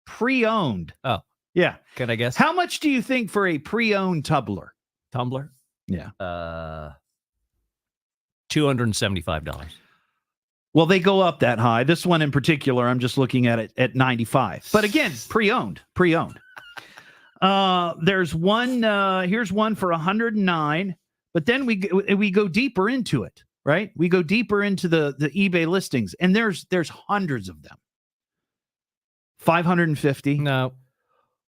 Speaker 3: pre-owned.
Speaker 2: Oh,
Speaker 3: yeah.
Speaker 2: Can I guess?
Speaker 3: How much do you think for a pre-owned tumbler?
Speaker 2: Tumbler?
Speaker 3: Yeah.
Speaker 2: $275.
Speaker 3: Well, they go up that high. This one in particular, I'm just looking at it at 95. But again, pre-owned. There's one. Here's one for 109. But then we go deeper into it, right? We go deeper into the eBay listings, and there's hundreds of them. 550.
Speaker 2: No.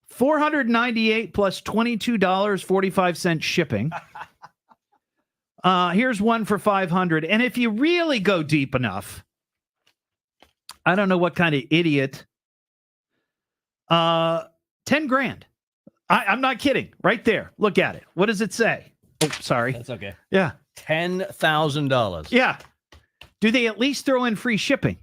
Speaker 3: 498 plus $22.45 shipping. Here's one for 500. And if you really go deep enough, I don't know what kind of idiot. 10 grand. I'm not kidding. Right there. Look at it. What does it say? Oh, sorry.
Speaker 2: That's okay.
Speaker 3: Yeah.
Speaker 2: $10,000.
Speaker 3: Yeah. Do they at least throw in free shipping?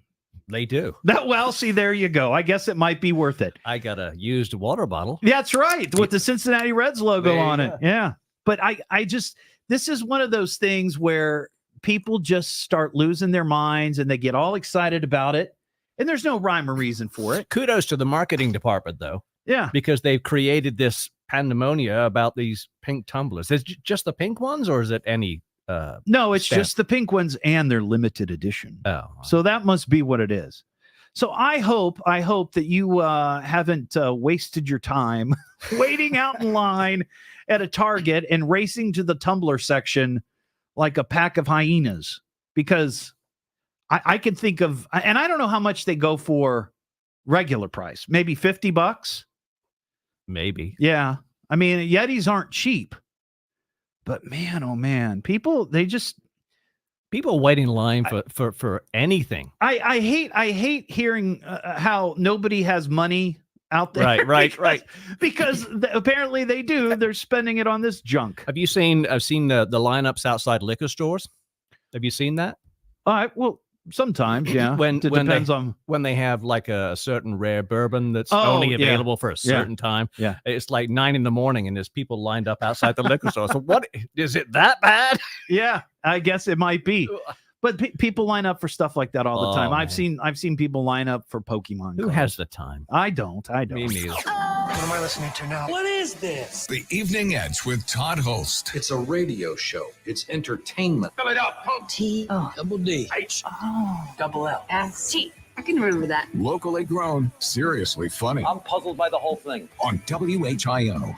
Speaker 2: They do.
Speaker 3: Well, see, there you go. I guess it might be worth it.
Speaker 2: I got a used water bottle.
Speaker 3: That's right, with the Cincinnati Reds logo on it. Yeah. But I just, this is one of those things where people just start losing their minds and they get all excited about it. And there's no rhyme or reason for it.
Speaker 2: Kudos to the marketing department, though.
Speaker 3: Yeah.
Speaker 2: Because they've created this pandemonia about these pink tumblers. Is it just the pink ones, or is it any?
Speaker 3: No, it's just the pink ones and their limited edition.
Speaker 2: Oh.
Speaker 3: So that must be what it is. So I hope that you haven't wasted your time waiting out in line at a Target and racing to the tumbler section like a pack of hyenas, because I can think of, and I don't know how much they go for regular price, maybe $50.
Speaker 2: Maybe.
Speaker 3: Yeah. I mean, Yetis aren't cheap, but man, oh man, people
Speaker 2: wait in line for anything.
Speaker 3: I hate hearing how nobody has money out there.
Speaker 2: Right.
Speaker 3: Because apparently they do. They're spending it on this junk.
Speaker 2: I've seen the lineups outside liquor stores. Have you seen that?
Speaker 3: Well, sometimes, yeah.
Speaker 2: It depends on when they have like a certain rare bourbon that's only available for a certain time.
Speaker 3: Yeah.
Speaker 2: It's like 9 a.m. and there's people lined up outside the liquor store. So what is it that bad?
Speaker 3: Yeah, I guess it might be. But people line up for stuff like that all the time.
Speaker 2: Man.
Speaker 3: I've seen people line up for Pokemon.
Speaker 2: Who has the time?
Speaker 3: I don't.
Speaker 2: Me neither.
Speaker 4: What am I listening to now?
Speaker 5: What is this?
Speaker 6: The Evening Edge with Todd Hollst.
Speaker 7: It's a radio show. It's entertainment.
Speaker 5: Fill it up.
Speaker 7: Double D.
Speaker 5: H. Double L.
Speaker 8: S-T. I can remember that.
Speaker 6: Locally grown, seriously funny.
Speaker 7: I'm puzzled by the whole thing.
Speaker 6: On WHIO.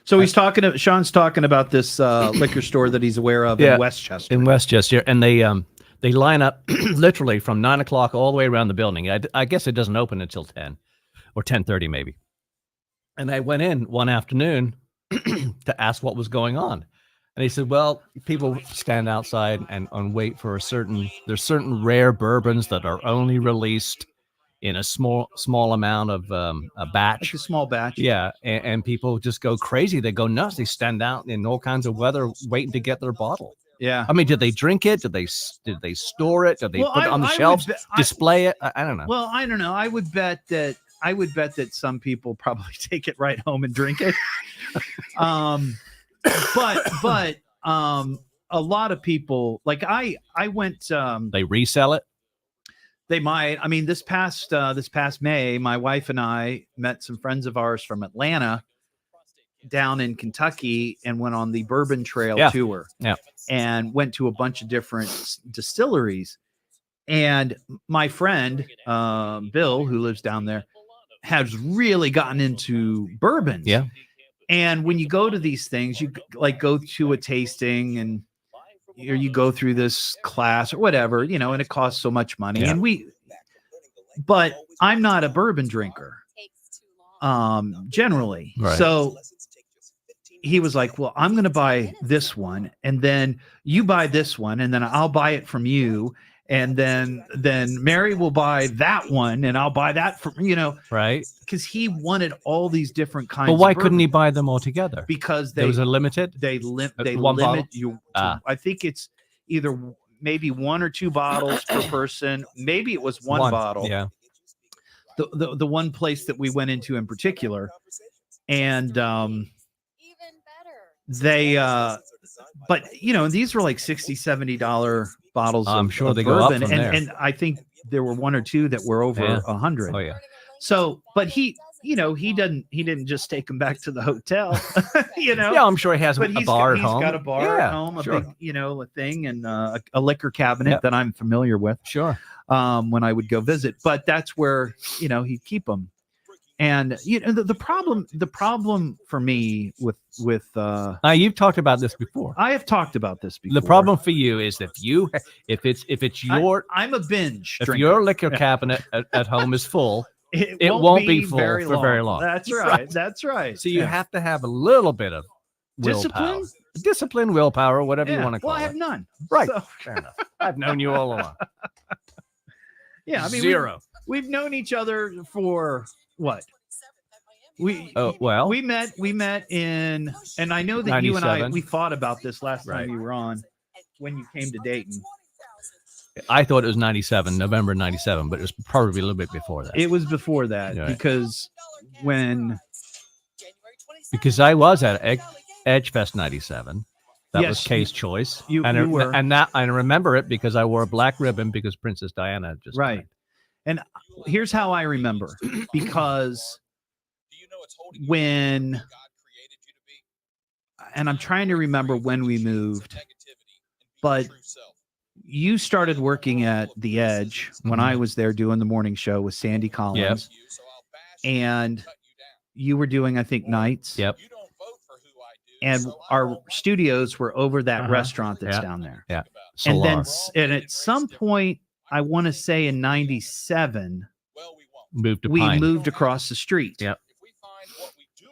Speaker 3: So Sean's talking about this liquor store that he's aware of in Westchester.
Speaker 2: In Westchester, and they line up literally from 9 o'clock all the way around the building. I guess it doesn't open until 10 or 10:30 maybe. And I went in one afternoon to ask what was going on, and he said, "Well, people stand outside and wait for there's certain rare bourbons that are only released in a small amount of a batch,
Speaker 3: like a small batch.
Speaker 2: Yeah, and people just go crazy. They go nuts. They stand out in all kinds of weather, waiting to get their bottle.
Speaker 3: Yeah,
Speaker 2: I mean, did they drink it? Did they store it? Did they put it on the shelves? Display it? I don't know.
Speaker 3: Well, I don't know. I would bet that some people probably take it right home and drink it. But a lot of people, like I went.
Speaker 2: They resell it.
Speaker 3: They might. I mean, this past May, my wife and I met some friends of ours from Atlanta down in Kentucky and went on the Bourbon Trail tour.
Speaker 2: Yeah.
Speaker 3: And went to a bunch of different distilleries. And my friend, Bill, who lives down there, has really gotten into bourbons.
Speaker 2: Yeah.
Speaker 3: And when you go to these things, you like go to a tasting and or you go through this class or whatever, and it costs so much money.
Speaker 2: Yeah.
Speaker 3: But I'm not a bourbon drinker, generally.
Speaker 2: Right.
Speaker 3: So he was like, well, I'm going to buy this one and then you buy this one and then I'll buy it from you. And then Mary will buy that one and I'll buy that from,
Speaker 2: right.
Speaker 3: Because he wanted all these different kinds.
Speaker 2: But why
Speaker 3: of
Speaker 2: couldn't he buy them all together?
Speaker 3: Because
Speaker 2: there was a limited.
Speaker 3: They limit
Speaker 2: bottle?
Speaker 3: you. I think it's either maybe 1 or 2 bottles per person. Maybe it was one bottle.
Speaker 2: Yeah.
Speaker 3: The one place that we went into in particular, and they but these were like $60-$70 bottles.
Speaker 2: I'm
Speaker 3: of,
Speaker 2: sure
Speaker 3: of
Speaker 2: they
Speaker 3: bourbon,
Speaker 2: go up from there.
Speaker 3: And I think there were 1 or 2 that were over 100.
Speaker 2: Oh yeah.
Speaker 3: So, but he didn't just take them back to the hotel,
Speaker 2: Yeah, I'm sure he has a bar at home.
Speaker 3: He's got a bar at home, a big, a thing, and a liquor cabinet that I'm familiar with.
Speaker 2: Sure.
Speaker 3: When I would go visit, but that's where he'd keep them. And the problem for me with
Speaker 2: you've talked about this before.
Speaker 3: I have talked about this before.
Speaker 2: The problem for you is if it's your
Speaker 3: I'm a binge
Speaker 2: if
Speaker 3: drinker.
Speaker 2: Your liquor cabinet at home is full, it won't be full for very long.
Speaker 3: That's right. That's right.
Speaker 2: So you have to have a little bit of discipline, willpower, whatever you want to call it.
Speaker 3: Well, I have none.
Speaker 2: Right.
Speaker 3: So.
Speaker 2: Fair enough. I've known you all along.
Speaker 3: Yeah, I mean,
Speaker 2: zero.
Speaker 3: We've known each other for what? We met in, and I know that
Speaker 2: 97.
Speaker 3: you and I we fought about this last time you were on when you came to Dayton.
Speaker 2: I thought it was 97, November 97, but it was probably a little bit before that.
Speaker 3: It was before that because
Speaker 2: I was at Edgefest 97. That was Kay's choice.
Speaker 3: You were.
Speaker 2: And that I remember it because I wore a black ribbon because Princess Diana had just
Speaker 3: died. And here's how I remember, because and I'm trying to remember when we moved, but you started working at The Edge when I was there doing the morning show with Sandy Collins. And you were doing, I think, nights.
Speaker 2: Yep.
Speaker 3: And our studios were over that restaurant that's down there.
Speaker 2: Yeah.
Speaker 3: And then at some point, I want to say in 97, we moved across the street.
Speaker 2: Yep.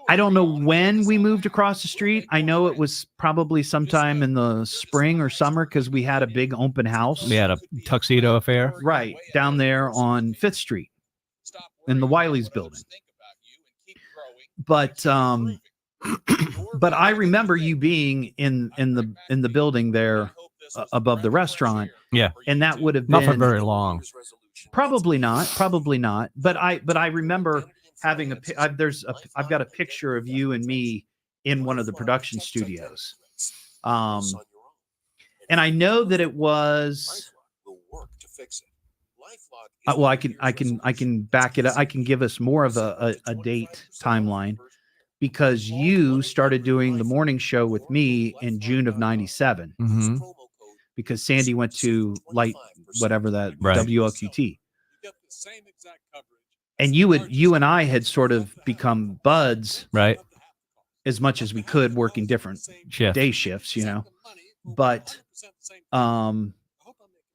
Speaker 3: I don't know when we moved across the street. I know it was probably sometime in the spring or summer because we had a big open house.
Speaker 2: We had a tuxedo affair.
Speaker 3: Right. Down there on 5th Street in the Wiley's building. But I remember you being in the building there above the restaurant.
Speaker 2: Yeah.
Speaker 3: And that would have been
Speaker 2: not for very long.
Speaker 3: Probably not. But I remember having I've got a picture of you and me in one of the production studios. And I know that it was well, I can back it up. I can give us more of a date timeline, because you started doing the morning show with me in June of 97.
Speaker 2: Mm-hmm.
Speaker 3: Because Sandy went to WLQT. And you and I had sort of become buds,
Speaker 2: right?
Speaker 3: As much as we could, working different day shifts, But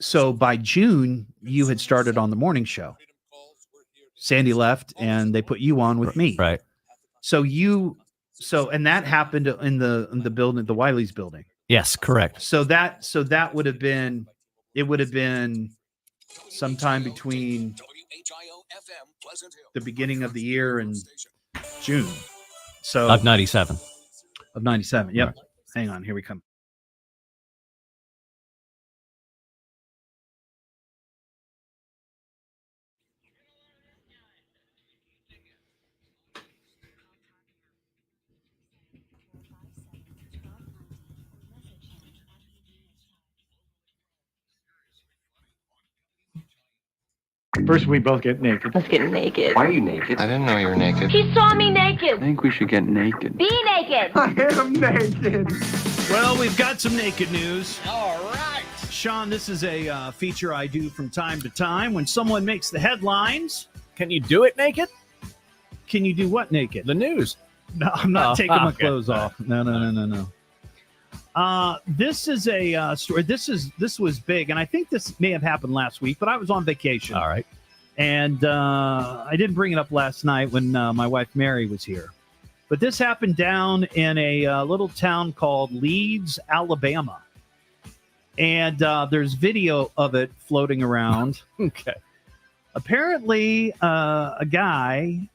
Speaker 3: so by June, you had started on the morning show. Sandy left, and they put you on with me,
Speaker 2: right?
Speaker 3: And that happened in the building, the Wiley's building.
Speaker 2: Yes, correct.
Speaker 3: So that would have been sometime between the beginning of the year and June. So
Speaker 2: of 97.
Speaker 3: Of 97. Yep.
Speaker 2: Right.
Speaker 3: Hang on, here we come.
Speaker 13: First, we both get naked.
Speaker 14: Let's get naked.
Speaker 15: Why are you naked? I didn't know you were naked.
Speaker 14: She saw me naked.
Speaker 15: I think we should get naked.
Speaker 14: Be naked.
Speaker 13: I am naked.
Speaker 3: Well, we've got some naked news.
Speaker 6: All right.
Speaker 3: Shaun, this is a feature I do from time to time when someone makes the headlines.
Speaker 2: Can you do it naked?
Speaker 3: Can you do what naked?
Speaker 2: The news.
Speaker 3: No, I'm not taking my clothes off. No. This is a story. This was big, and I think this may have happened last week, but I was on vacation.
Speaker 2: All right.
Speaker 3: And I didn't bring it up last night when my wife Mary was here. But this happened down in a little town called Leeds, Alabama. And there's video of it floating around.
Speaker 2: Okay.
Speaker 3: Apparently, a guy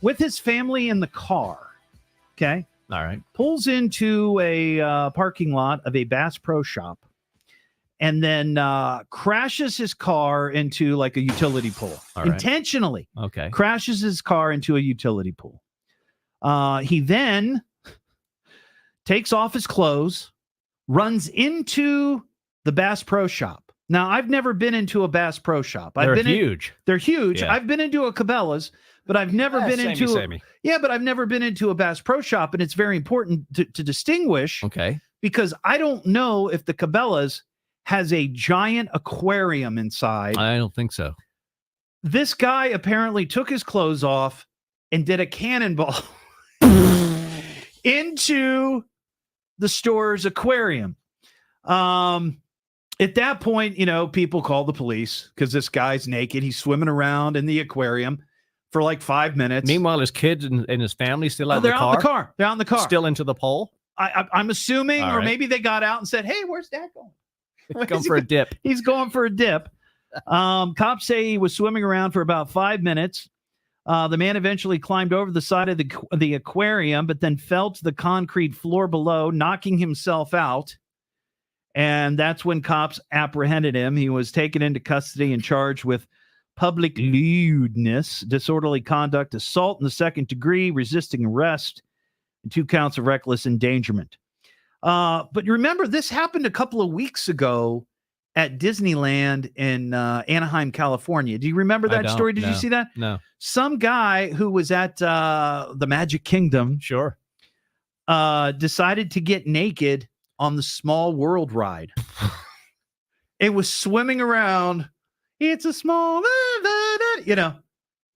Speaker 3: with his family in the car, okay?
Speaker 2: All right.
Speaker 3: Pulls into a parking lot of a Bass Pro Shop and then crashes his car into like a utility pole.
Speaker 2: All right.
Speaker 3: Intentionally.
Speaker 2: Okay.
Speaker 3: Crashes his car into a utility pool. He then takes off his clothes, runs into the Bass Pro Shop. Now, I've never been into a Bass Pro Shop.
Speaker 2: They're huge.
Speaker 3: They're huge.
Speaker 2: Yeah.
Speaker 3: I've been into a Cabela's, but I've never been but I've never been into a Bass Pro Shop, and it's very important to distinguish.
Speaker 2: Okay.
Speaker 3: Because I don't know if the Cabela's has a giant aquarium inside.
Speaker 2: I don't think so.
Speaker 3: This guy apparently took his clothes off, and did a cannonball into the store's aquarium. At that point, people call the police because this guy's naked. He's swimming around in the aquarium for like 5 minutes.
Speaker 2: Meanwhile, his kids and his family still out in the car?
Speaker 3: They're out in the car. They're out in the car.
Speaker 2: Still into the pole?
Speaker 3: I'm assuming,
Speaker 2: All
Speaker 3: or
Speaker 2: right.
Speaker 3: maybe they got out and said, hey, where's Dad going?
Speaker 2: Going for a dip.
Speaker 3: He's going for a dip. Cops say he was swimming around for about 5 minutes. The man eventually climbed over the side of the aquarium, but then fell to the concrete floor below, knocking himself out. And that's when cops apprehended him. He was taken into custody and charged with public lewdness, disorderly conduct, assault in the second degree, resisting arrest, and 2 counts of reckless endangerment. But remember, this happened a couple of weeks ago at Disneyland in Anaheim, California. Do you remember that story? Did you see that?
Speaker 2: No.
Speaker 3: Some guy who was at the Magic Kingdom,
Speaker 2: sure,
Speaker 3: decided to get naked on the Small World ride. It was swimming around. It's a small,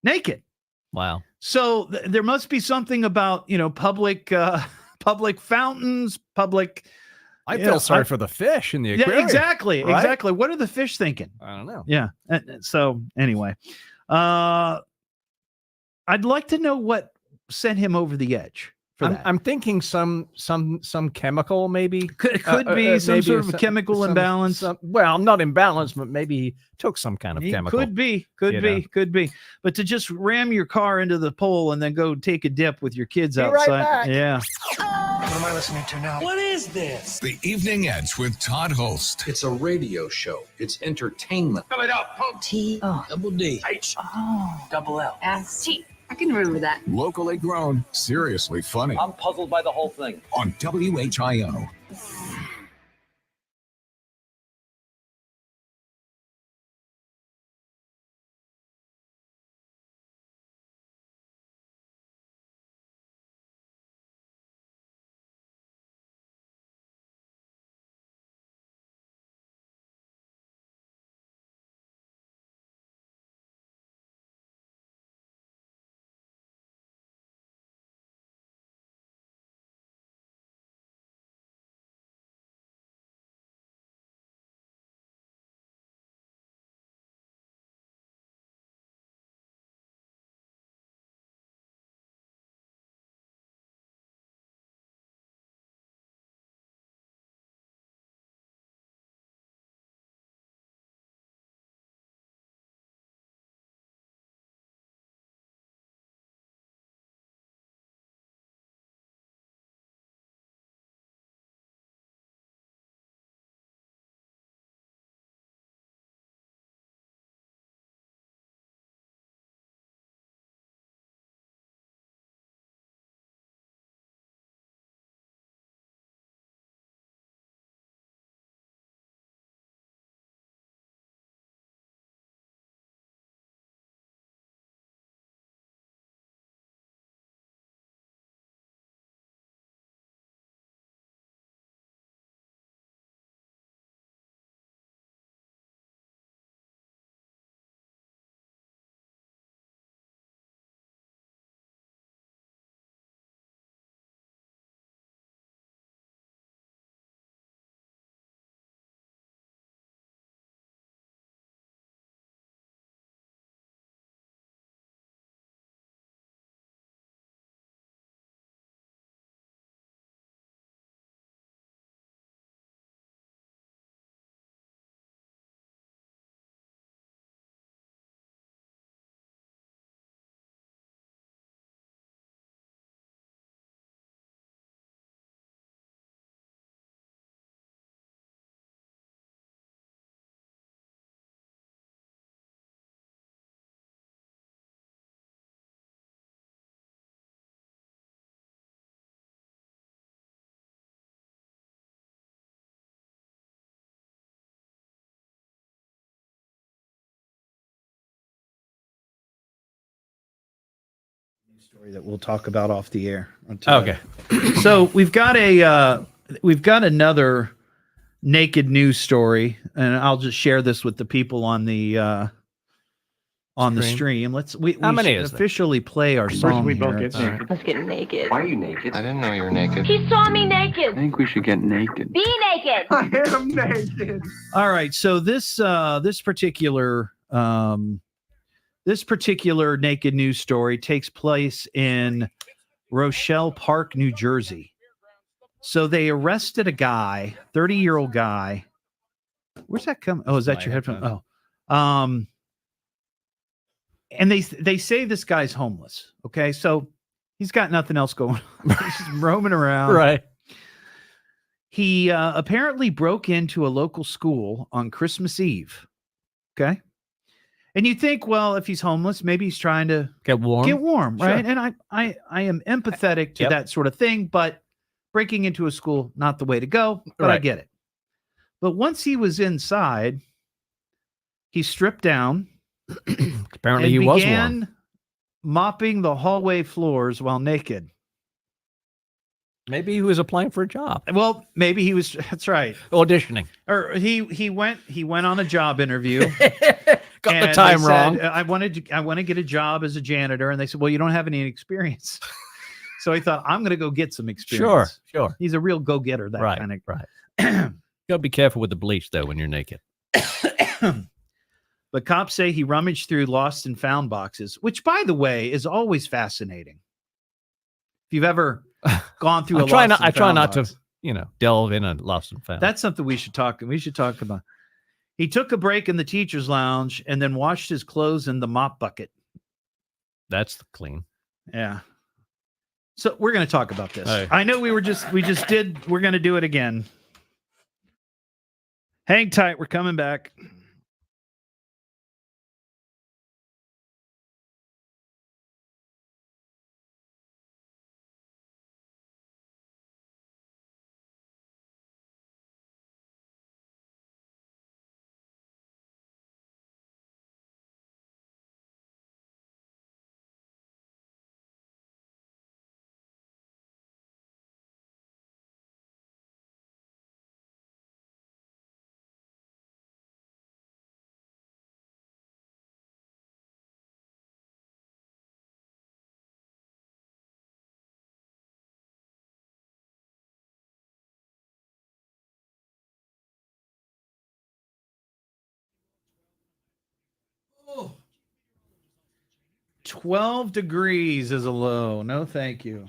Speaker 3: naked.
Speaker 2: Wow.
Speaker 3: So there must be something about, public fountains, public.
Speaker 2: I feel sorry for the fish in the aquarium.
Speaker 3: Yeah, exactly.
Speaker 2: Right?
Speaker 3: Exactly. What are the fish thinking?
Speaker 2: I don't know.
Speaker 3: Yeah. So anyway, I'd like to know what sent him over the edge.
Speaker 2: I'm thinking some chemical maybe.
Speaker 3: Could be some sort of chemical imbalance.
Speaker 2: Well, not imbalance, but maybe he took some kind of chemical.
Speaker 3: Could be. But to just ram your car into the pole and then go take a dip with your kids outside.
Speaker 7: Right back.
Speaker 3: Yeah.
Speaker 4: What am I listening to now?
Speaker 5: What is this?
Speaker 6: The Evening Edge with Todd Hollst.
Speaker 7: It's a radio show. It's entertainment.
Speaker 5: Spell it out.
Speaker 7: Double D.
Speaker 5: H. Double L.
Speaker 8: S-T. I can remember that.
Speaker 6: Locally grown, seriously funny.
Speaker 7: I'm puzzled by the whole thing.
Speaker 6: On WHIO.
Speaker 3: Story that we'll talk about off the air.
Speaker 2: Okay.
Speaker 3: So we've got another naked news story, and I'll just share this with the people on the on the stream. We
Speaker 2: How many
Speaker 3: should
Speaker 2: is there?
Speaker 3: officially play our song.
Speaker 13: we both
Speaker 3: here.
Speaker 13: get naked.
Speaker 8: Let's get naked.
Speaker 15: Why are you naked? I didn't know you were naked.
Speaker 8: He saw me
Speaker 15: I
Speaker 8: naked.
Speaker 15: think we should get naked.
Speaker 8: Be naked.
Speaker 13: I am naked.
Speaker 3: All right, so this particular naked news story takes place in Rochelle Park, New Jersey. So they arrested a guy, 30-year-old guy. Where's that coming? Oh, is that your headphone? Oh, and they say this guy's homeless. Okay, so he's got nothing else going on. He's just roaming around.
Speaker 2: Right.
Speaker 3: He apparently broke into a local school on Christmas Eve. Okay. And you think, well, if he's homeless, maybe he's trying to
Speaker 2: get warm,
Speaker 3: right?
Speaker 2: Sure.
Speaker 3: And I am empathetic to that sort of thing, but breaking into a school, not the way to go, but I get it. But once he was inside, he stripped down.
Speaker 2: Apparently he was
Speaker 3: began
Speaker 2: warm.
Speaker 3: mopping the hallway floors while naked.
Speaker 2: Maybe he was applying for a job.
Speaker 3: Well, maybe he was. That's right.
Speaker 2: Auditioning.
Speaker 3: Or he went on a job interview.
Speaker 2: Got the time wrong.
Speaker 3: I want to get a job as a janitor, and they said, "Well, you don't have any experience." So he thought, "I'm going to go get some experience."
Speaker 2: Sure.
Speaker 3: He's a real go-getter. That kind of
Speaker 2: right. Gotta be careful with the bleach though when you're naked.
Speaker 3: But cops say he rummaged through lost and found boxes, which, by the way, is always fascinating. If you've ever gone through
Speaker 2: I try not
Speaker 3: box,
Speaker 2: to, delve in a lost and found.
Speaker 3: That's something we should talk about. He took a break in the teacher's lounge and then washed his clothes in the mop bucket.
Speaker 2: That's clean.
Speaker 3: Yeah. So we're going to talk about this.
Speaker 2: Hey.
Speaker 3: I know we're going to do it again. Hang tight. We're coming back. Oh. 12 degrees is a low. No, thank you.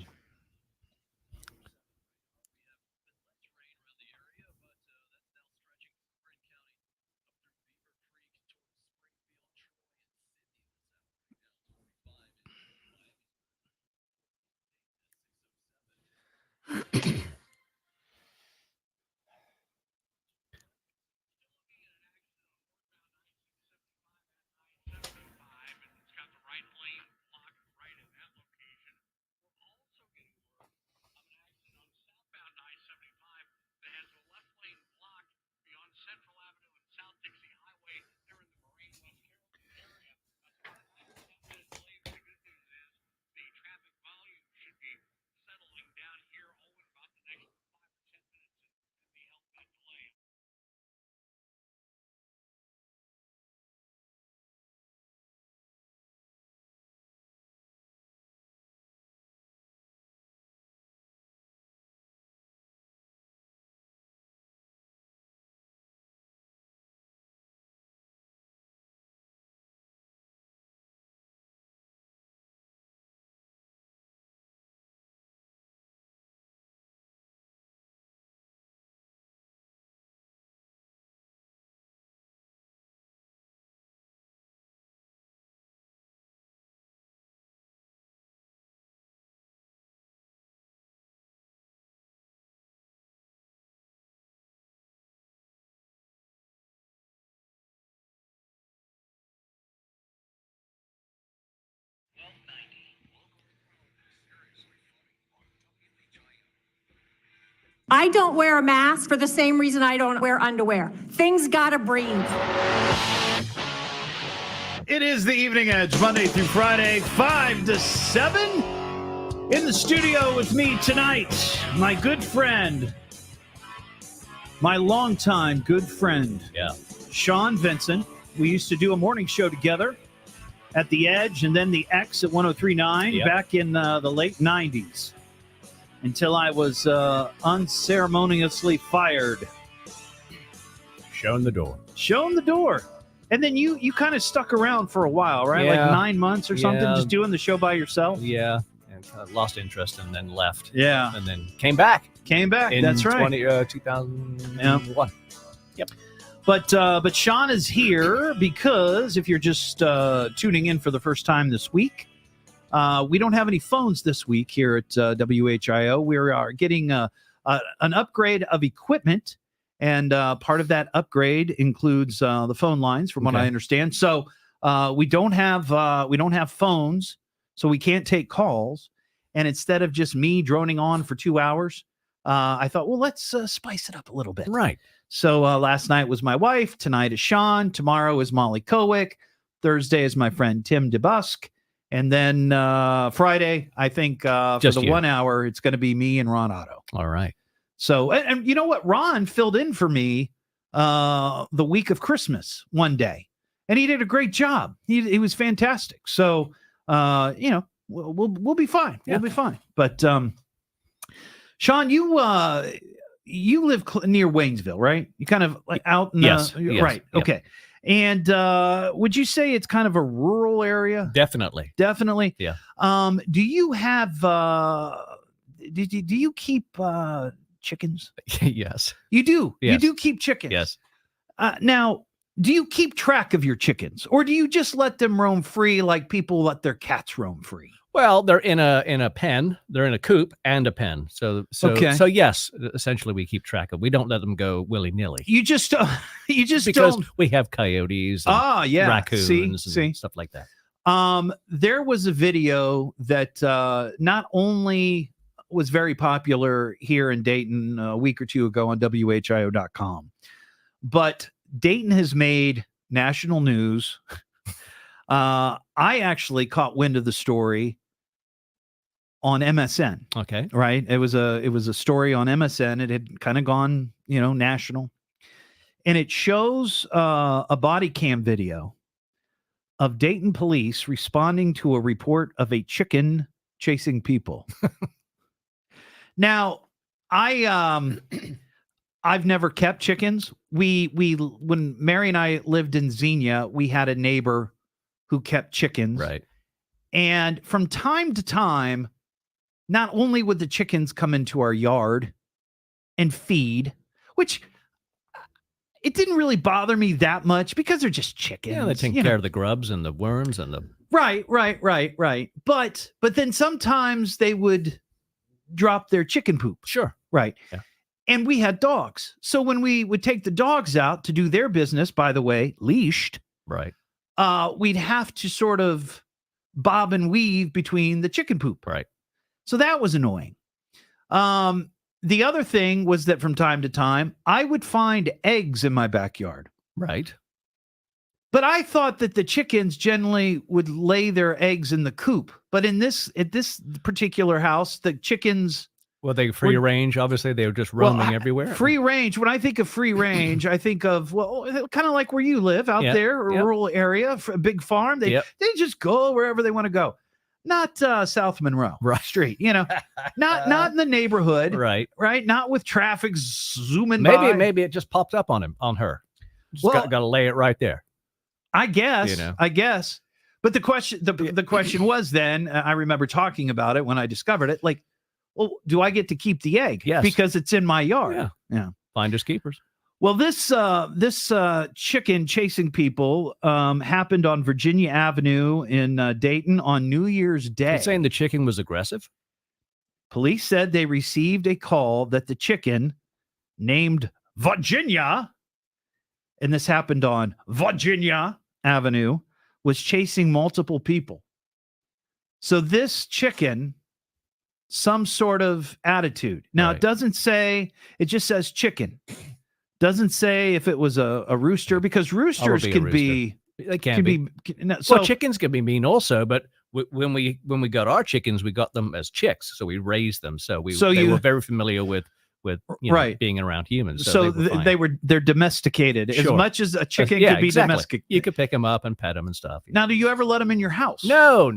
Speaker 14: I don't wear a mask for the same reason I don't wear underwear. Things gotta breathe.
Speaker 3: It is the Evening Edge, Monday through Friday, 5 to 7. In the studio with me tonight, my good friend, my longtime good friend,
Speaker 2: Yeah,
Speaker 3: Shaun Vincent. We used to do a morning show together at the Edge, and then the X at 103.9 back in the late 90s until I was unceremoniously fired.
Speaker 2: Shown the door.
Speaker 3: Shown the door. And then you kind of stuck around for a while, right?
Speaker 2: Yeah.
Speaker 3: Like 9 months or something, just doing the show by yourself?
Speaker 2: Yeah. And kind of lost interest and then left.
Speaker 3: Yeah.
Speaker 2: And then came back.
Speaker 3: That's right.
Speaker 2: 2001. Yep.
Speaker 3: But Shaun is here because if you're just tuning in for the first time this week, we don't have any phones this week here at WHIO. We are getting an upgrade of equipment, and part of that upgrade includes the phone lines, from what I understand. So we don't have phones, so we can't take calls. And instead of just me droning on for 2 hours, I thought, well, let's spice it up a little bit.
Speaker 2: Right.
Speaker 3: So last night was my wife. Tonight is Shaun. Tomorrow is Molly Kowick. Thursday is my friend Tim DeBusk. And then Friday, I think for the 1 hour, it's going to be me and Ron Otto.
Speaker 2: All right.
Speaker 3: So, and you know what? Ron filled in for me the week of Christmas one day, and he did a great job. He was fantastic. So, we'll be fine.
Speaker 2: Yeah.
Speaker 3: We'll be fine. But Shaun, you live near Waynesville, right? You kind of like out in
Speaker 2: yes.
Speaker 3: Right.
Speaker 2: Yep.
Speaker 3: Okay. And would you say it's kind of a rural area?
Speaker 2: Definitely.
Speaker 3: Yeah. Do you have do you keep chickens?
Speaker 2: Yes.
Speaker 3: You do.
Speaker 2: Yes.
Speaker 3: You do keep chickens.
Speaker 2: Yes.
Speaker 3: Now, do you keep track of your chickens, or do you just let them roam free like people let their cats roam free?
Speaker 2: Well, they're in a pen. They're in a coop and a pen. So yes, essentially we keep track of. We don't let them go willy nilly.
Speaker 3: You just
Speaker 2: because
Speaker 3: don't.
Speaker 2: we have coyotes. And raccoons and stuff like that.
Speaker 3: There was a video that not only was very popular here in Dayton a week or two ago on WHIO.com, but Dayton has made national news. I actually caught wind of the story on MSN.
Speaker 2: Okay.
Speaker 3: Right. It was a story on MSN. It had kind of gone, national. And it shows a body cam video of Dayton police responding to a report of a chicken chasing people. Now, I've never kept chickens. We when Mary and I lived in Xenia, we had a neighbor who kept chickens.
Speaker 2: Right.
Speaker 3: And from time to time, not only would the chickens come into our yard and feed, which it didn't really bother me that much because they're just chickens.
Speaker 2: Yeah, they take care of the grubs and the worms and the
Speaker 3: Right. But then sometimes they would drop their chicken poop.
Speaker 2: Sure.
Speaker 3: Right.
Speaker 2: Yeah.
Speaker 3: And we had dogs. So when we would take the dogs out to do their business, by the way, leashed,
Speaker 2: right,
Speaker 3: we'd have to sort of bob and weave between the chicken poop.
Speaker 2: Right.
Speaker 3: So that was annoying. The other thing was that from time to time, I would find eggs in my backyard.
Speaker 2: Right.
Speaker 3: But I thought that the chickens generally would lay their eggs in the coop. But at this particular house, the chickens...
Speaker 2: Well, they free range. Obviously, they were just roaming everywhere.
Speaker 3: Free range. When I think of free range, I think of, kind of like where you live out there, a rural area, a big farm. They just go wherever they want to go. Not South Monroe Street, not in the neighborhood.
Speaker 2: Right.
Speaker 3: Not with traffic zooming by.
Speaker 2: Maybe it just popped up on her. Just got to lay it right there.
Speaker 3: I guess. But the question was then, I remember talking about it when I discovered it, like, well, do I get to keep the egg?
Speaker 2: Yes.
Speaker 3: Because it's in my yard. Yeah.
Speaker 2: Finders keepers.
Speaker 3: Well, this chicken chasing people happened on Virginia Avenue in Dayton on New Year's Day.
Speaker 2: You're saying the chicken was aggressive?
Speaker 3: Police said they received a call that the chicken named Virginia, and this happened on Virginia Avenue, was chasing multiple people. So this chicken, some sort of attitude. Now, It doesn't say, it just says chicken. Doesn't say if it was a rooster, because roosters can be.
Speaker 2: They can be. So chickens can be mean also, but when we got our chickens, we got them as chicks, so we raised them. So they were very familiar with being around humans.
Speaker 3: So they're domesticated as much as a chicken could be domesticated.
Speaker 2: You could pick them up and pet them and stuff.
Speaker 3: Now, do you ever let them in your house?
Speaker 2: No.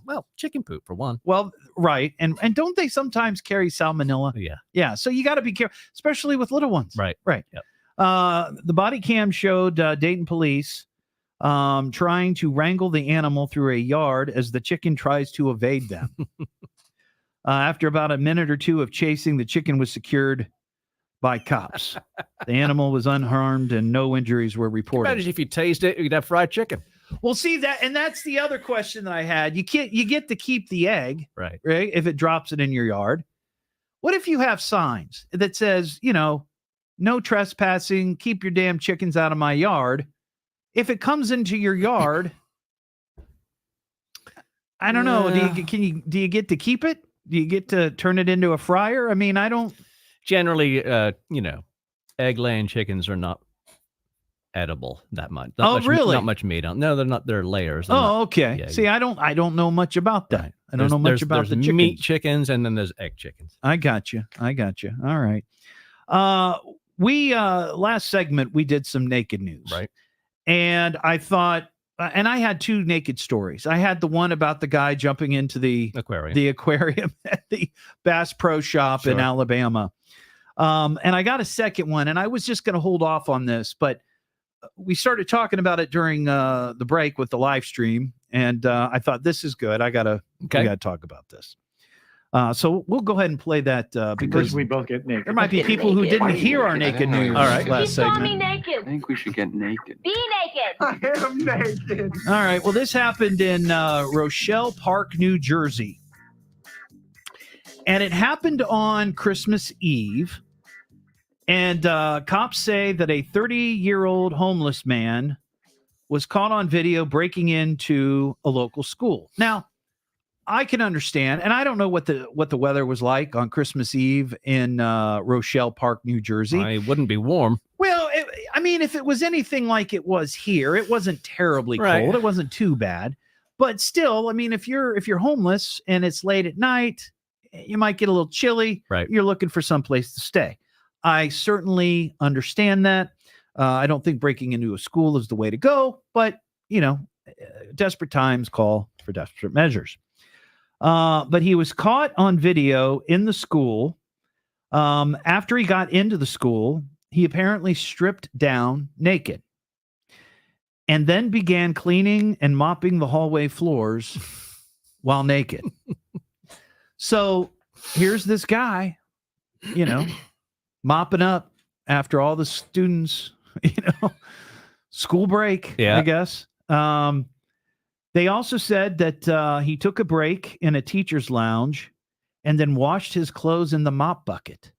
Speaker 2: Well, chicken poop for one.
Speaker 3: Well, right. And don't they sometimes carry salmonella? Yeah. So you got to be careful, especially with little ones.
Speaker 2: Right.
Speaker 3: Yep. The body cam showed Dayton police trying to wrangle the animal through a yard as the chicken tries to evade them. After about a minute or two of chasing, the chicken was secured by cops. The animal was unharmed and no injuries were reported.
Speaker 2: Imagine if you taste it, you'd have fried chicken.
Speaker 3: Well, see that, and that's the other question that I had. You get to keep the egg,
Speaker 2: right?
Speaker 3: If it drops it in your yard. What if you have signs that says, no trespassing, keep your damn chickens out of my yard? If it comes into your yard, I don't know. Do you get to keep it? Do you get to turn it into a fryer? I mean, I don't.
Speaker 2: Generally, egg-laying chickens are not edible that much.
Speaker 3: Really?
Speaker 2: Not much meat on. No, they're not. They're layers.
Speaker 3: Okay. Yeah, see, I don't know much about that. Right. I don't know much about the chickens.
Speaker 2: Meat chickens, and then there's egg chickens.
Speaker 3: I got you. All right. We last segment we did some naked news,
Speaker 2: right?
Speaker 3: And I thought. And I had two naked stories. I had the one about the guy jumping into the aquarium at the Bass Pro Shop in Alabama. And I got a second one, and I was just going to hold off on this, but we started talking about it during the break with the live stream, and I thought this is good. I gotta talk about this. So we'll go ahead and play that because
Speaker 13: we both get naked.
Speaker 3: There might be people who didn't hear our naked news.
Speaker 15: All right,
Speaker 3: last segment.
Speaker 8: Me naked.
Speaker 15: I think we should get naked.
Speaker 8: Be naked.
Speaker 13: I am naked.
Speaker 3: All right. Well, this happened in Rochelle Park, New Jersey, and it happened on Christmas Eve. And cops say that a 30-year-old homeless man was caught on video breaking into a local school. Now, I can understand, and I don't know what the weather was like on Christmas Eve in Rochelle Park, New Jersey.
Speaker 2: It wouldn't be warm.
Speaker 3: Well, if it was anything like it was here, it wasn't terribly cold. It wasn't too bad, but still, if you're homeless and it's late at night, you might get a little chilly.
Speaker 2: Right.
Speaker 3: You're looking for some place to stay. I certainly understand that. I don't think breaking into a school is the way to go, but desperate times call for desperate measures. But he was caught on video in the school. After he got into the school, he apparently stripped down naked and then began cleaning and mopping the hallway floors while naked. So here's this guy, mopping up after all the students, school break, I guess. They also said that he took a break in a teacher's lounge and then washed his clothes in the mop bucket.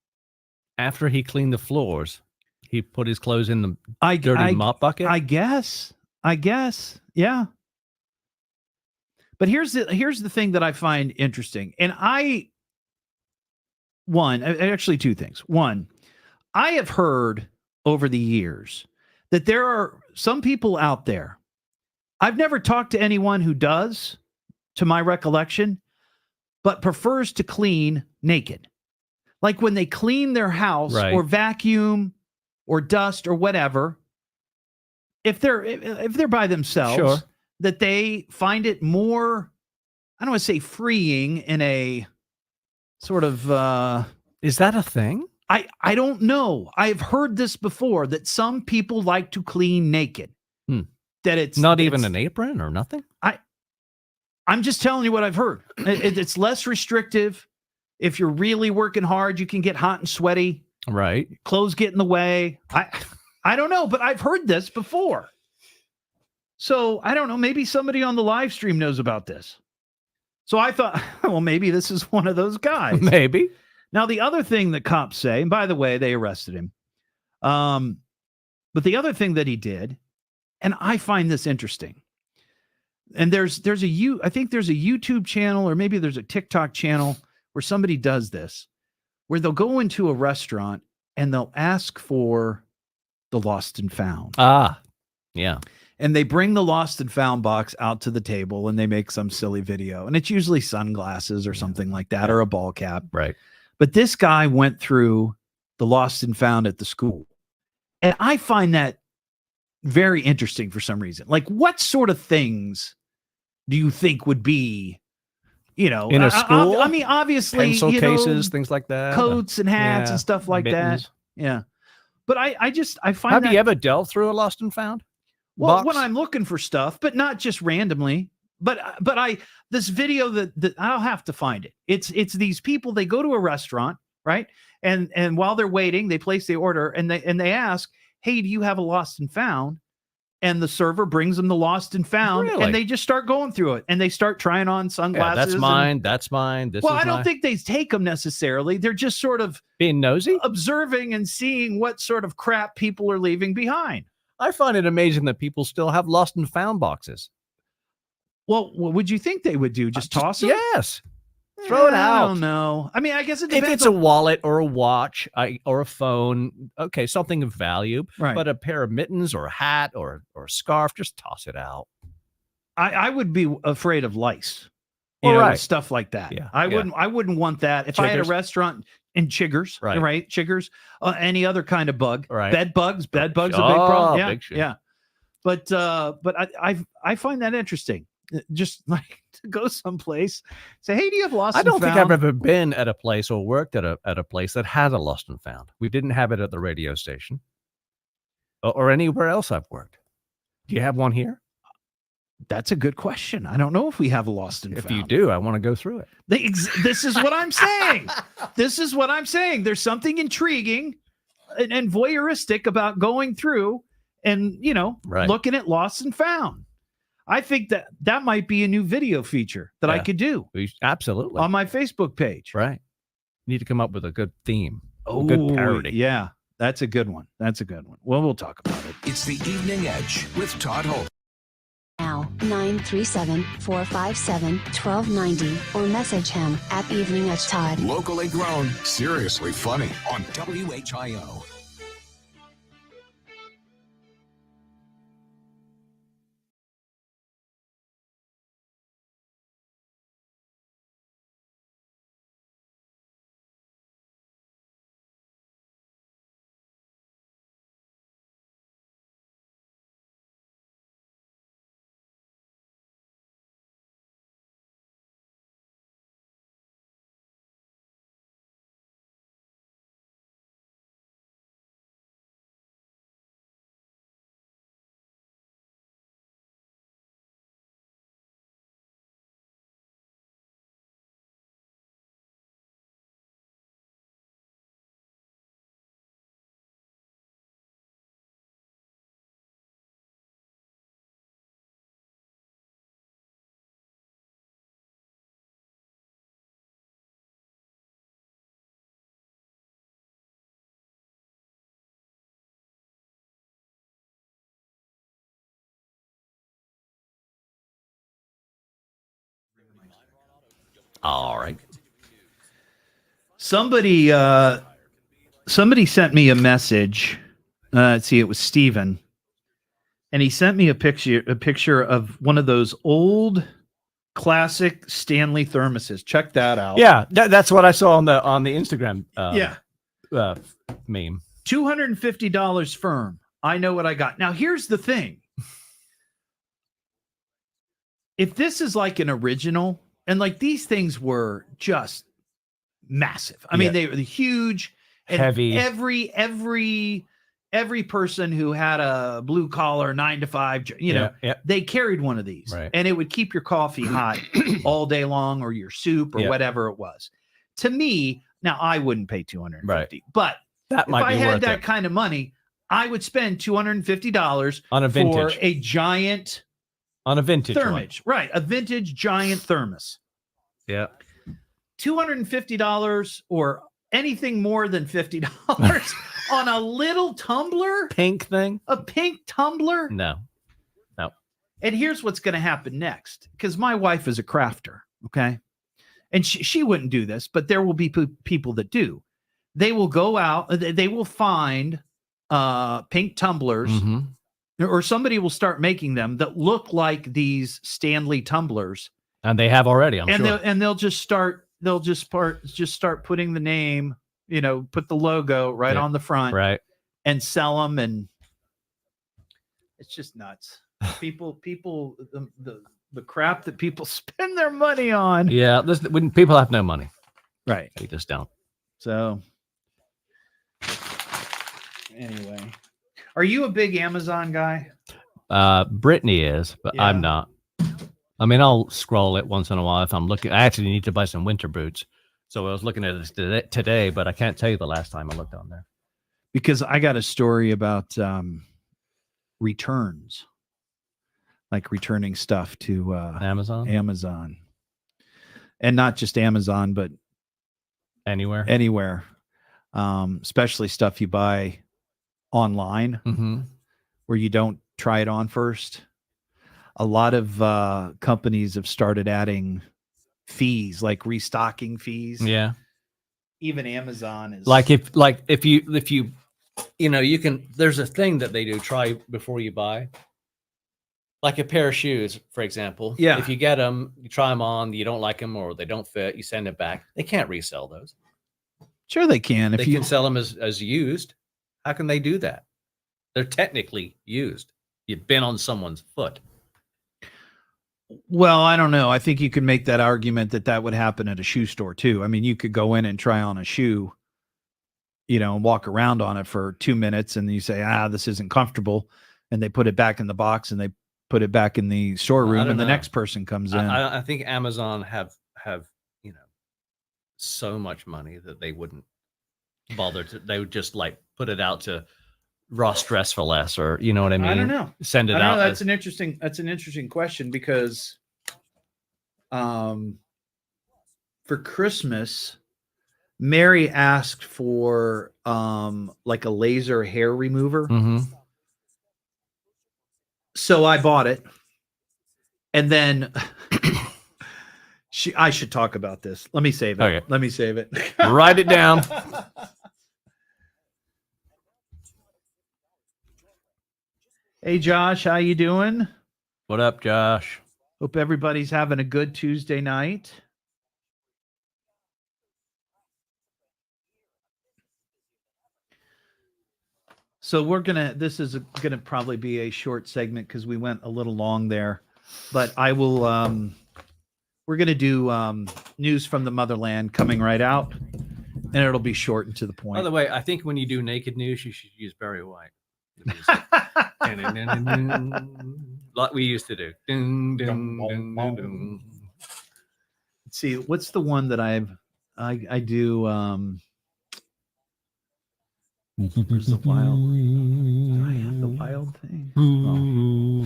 Speaker 2: After he cleaned the floors, he put his clothes in the dirty mop bucket?
Speaker 3: I guess. Yeah. But here's the thing that I find interesting. And actually two things. One, I have heard over the years that there are some people out there. I've never talked to anyone who does, to my recollection, but prefers to clean naked. Like when they clean their house or vacuum or dust or whatever, if they're by themselves, that they find it more, I don't want to say freeing in a sort of...
Speaker 2: Is that a thing?
Speaker 3: I don't know. I've heard this before, that some people like to clean naked. That it's
Speaker 2: not even an apron or nothing.
Speaker 3: I'm just telling you what I've heard. It's less restrictive. If you're really working hard, you can get hot and sweaty.
Speaker 2: Right.
Speaker 3: Clothes get in the way. I don't know, but I've heard this before. So I don't know. Maybe somebody on the live stream knows about this. So I thought, well, maybe this is one of those guys.
Speaker 2: Maybe.
Speaker 3: Now, the other thing that cops say, and by the way, they arrested him. But the other thing that he did, and I find this interesting, and I think there's a YouTube channel, or maybe there's a TikTok channel where somebody does this, where they'll go into a restaurant and they'll ask for the lost and found.
Speaker 2: Yeah.
Speaker 3: And they bring the lost and found box out to the table and they make some silly video. And it's usually sunglasses or something like that, or a ball cap.
Speaker 2: Right.
Speaker 3: But this guy went through the lost and found at the school. And I find that very interesting for some reason. Like, what sort of things do you think would be, in a school? I mean, obviously,
Speaker 2: pencil cases, things like that,
Speaker 3: coats and hats and stuff like
Speaker 2: mittens.
Speaker 3: that. Yeah. But I find
Speaker 2: Have you ever delved through a lost and found?
Speaker 3: Well,
Speaker 2: box?
Speaker 3: when I'm looking for stuff, but not just randomly, but this video that I'll have to find it. It's these people, they go to a restaurant, right? And while they're waiting, they place the order and they ask, "Hey, do you have a lost and found?" And the server brings them the lost and found, and they just start going through it, and they start trying on sunglasses.
Speaker 2: Yeah, that's mine. That's mine. This is
Speaker 3: I don't think they take them necessarily. They're just sort of
Speaker 2: being nosy,
Speaker 3: observing and seeing what sort of crap people are leaving behind.
Speaker 2: I find it amazing that people still have lost and found boxes.
Speaker 3: Well, what would you think they would do? Just toss them?
Speaker 2: Yes. Throw it out.
Speaker 3: I don't know. I mean, I guess it depends.
Speaker 2: If it's a wallet or a watch or a phone, okay, something of value.
Speaker 3: Right.
Speaker 2: But a pair of mittens or a hat or a scarf, just toss it out.
Speaker 3: I would be afraid of lice. Stuff like that.
Speaker 2: Yeah.
Speaker 3: I wouldn't want that. If I had a restaurant in chiggers, right? Chiggers, any other kind of bug.
Speaker 2: Right.
Speaker 3: Bed bugs a big problem. Yeah.
Speaker 2: Big shit.
Speaker 3: Yeah. But I find that interesting. Just like to go someplace, say, "Hey, do you have lost and found?"
Speaker 2: I don't think I've ever been at a place or worked at a place that had a lost and found. We didn't have it at the radio station or anywhere else I've worked. Do you have one here?
Speaker 3: That's a good question. I don't know if we have a lost and found.
Speaker 2: If you do, I want to go through it.
Speaker 3: This is what I'm saying. This is what I'm saying. There's something intriguing and voyeuristic about going through and, looking at lost and found. I think that might be a new video feature that I could do.
Speaker 2: Absolutely.
Speaker 3: On my Facebook page.
Speaker 2: Right. You need to come up with a good theme. A good parody.
Speaker 3: Yeah. That's a good one. Well, we'll talk about it.
Speaker 6: It's the Evening Edge with Todd Hollst.
Speaker 12: Now, 937-457-1290 or message him at Evening Edge Todd.
Speaker 6: Locally grown, seriously funny on WHIO.
Speaker 2: All right.
Speaker 3: Somebody sent me a message. Let's see, it was Steven. And he sent me a picture of one of those old classic Stanley thermoses. Check that out.
Speaker 2: Yeah, that's what I saw on the Instagram meme.
Speaker 3: $250 firm. I know what I got. Now, here's the thing. If this is like an original, and like these things were just massive. I mean, they were huge and
Speaker 2: heavy.
Speaker 3: Every person who had a blue collar 9-to-5, they carried one of these, and it would keep your coffee hot all day long, or your soup, or whatever it was. To me, now I wouldn't pay $250, but if I had that kind of money, I would spend $250
Speaker 2: on a vintage,
Speaker 3: for a giant.
Speaker 2: On a vintage
Speaker 3: thermos, right? A vintage giant thermos.
Speaker 2: Yeah.
Speaker 3: $250 or anything more than $50 on a little tumbler?
Speaker 2: Pink thing?
Speaker 3: A pink tumbler?
Speaker 2: No.
Speaker 3: And here's what's going to happen next, because my wife is a crafter, okay? And she wouldn't do this, but there will be people that do. They will go out, they will find pink tumblers. Mm-hmm. Or somebody will start making them that look like these Stanley tumblers,
Speaker 2: and they have already. I'm sure.
Speaker 3: They'll just start putting the name, put the logo right on the front,
Speaker 2: right,
Speaker 3: and sell them, and it's just nuts. People, the crap that people spend their money on.
Speaker 2: Yeah, when people have no money,
Speaker 3: right?
Speaker 2: They just don't.
Speaker 3: So, anyway, are you a big Amazon guy?
Speaker 2: Brittany is, but
Speaker 3: Yeah.
Speaker 2: I'm not. I mean, I'll scroll it once in a while if I'm looking. I actually need to buy some winter boots, so I was looking at it today, but I can't tell you the last time I looked on there.
Speaker 3: Because I got a story about returns, like returning stuff to Amazon, and not just Amazon, but anywhere, especially stuff you buy online, where you don't try it on first. A lot of companies have started adding fees, like restocking fees.
Speaker 2: Yeah.
Speaker 3: Even Amazon is
Speaker 2: if you you can, there's a thing that they do, try before you buy. Like a pair of shoes, for example.
Speaker 3: Yeah.
Speaker 2: If you get them, you try them on, you don't like them or they don't fit, you send it back. They can't resell those.
Speaker 3: Sure they can.
Speaker 2: They can sell them as used. How can they do that? They're technically used. You've been on someone's foot.
Speaker 3: Well, I don't know. I think you could make that argument that would happen at a shoe store too. I mean, you could go in and try on a shoe, and walk around on it for 2 minutes, and you say, this isn't comfortable, and they put it back in the box and they put it back in the storeroom, and the next person comes in.
Speaker 2: I think Amazon have so much money that they wouldn't bother to. They would just put it out to Ross Dress for Less, or you know what I mean?
Speaker 3: I don't know.
Speaker 2: Send it out.
Speaker 3: That's an interesting question, because for Christmas, Mary asked for like a laser hair remover. So I bought it, and then I should talk about this. Let me save it.
Speaker 2: Okay.
Speaker 3: Let me save it.
Speaker 2: Write it down.
Speaker 3: Hey, Josh, how you doing?
Speaker 2: What up, Josh?
Speaker 3: Hope everybody's having a good Tuesday night. So this is gonna probably be a short segment because we went a little long there, but I will. We're gonna do news from the Motherland coming right out, and it'll be short and to the point.
Speaker 2: By the way, I think when you do naked news, you should use Barry White. Like we used to do.
Speaker 3: Let's see, what's the one that I do? Where's the wild? Do I have the wild thing? Oh.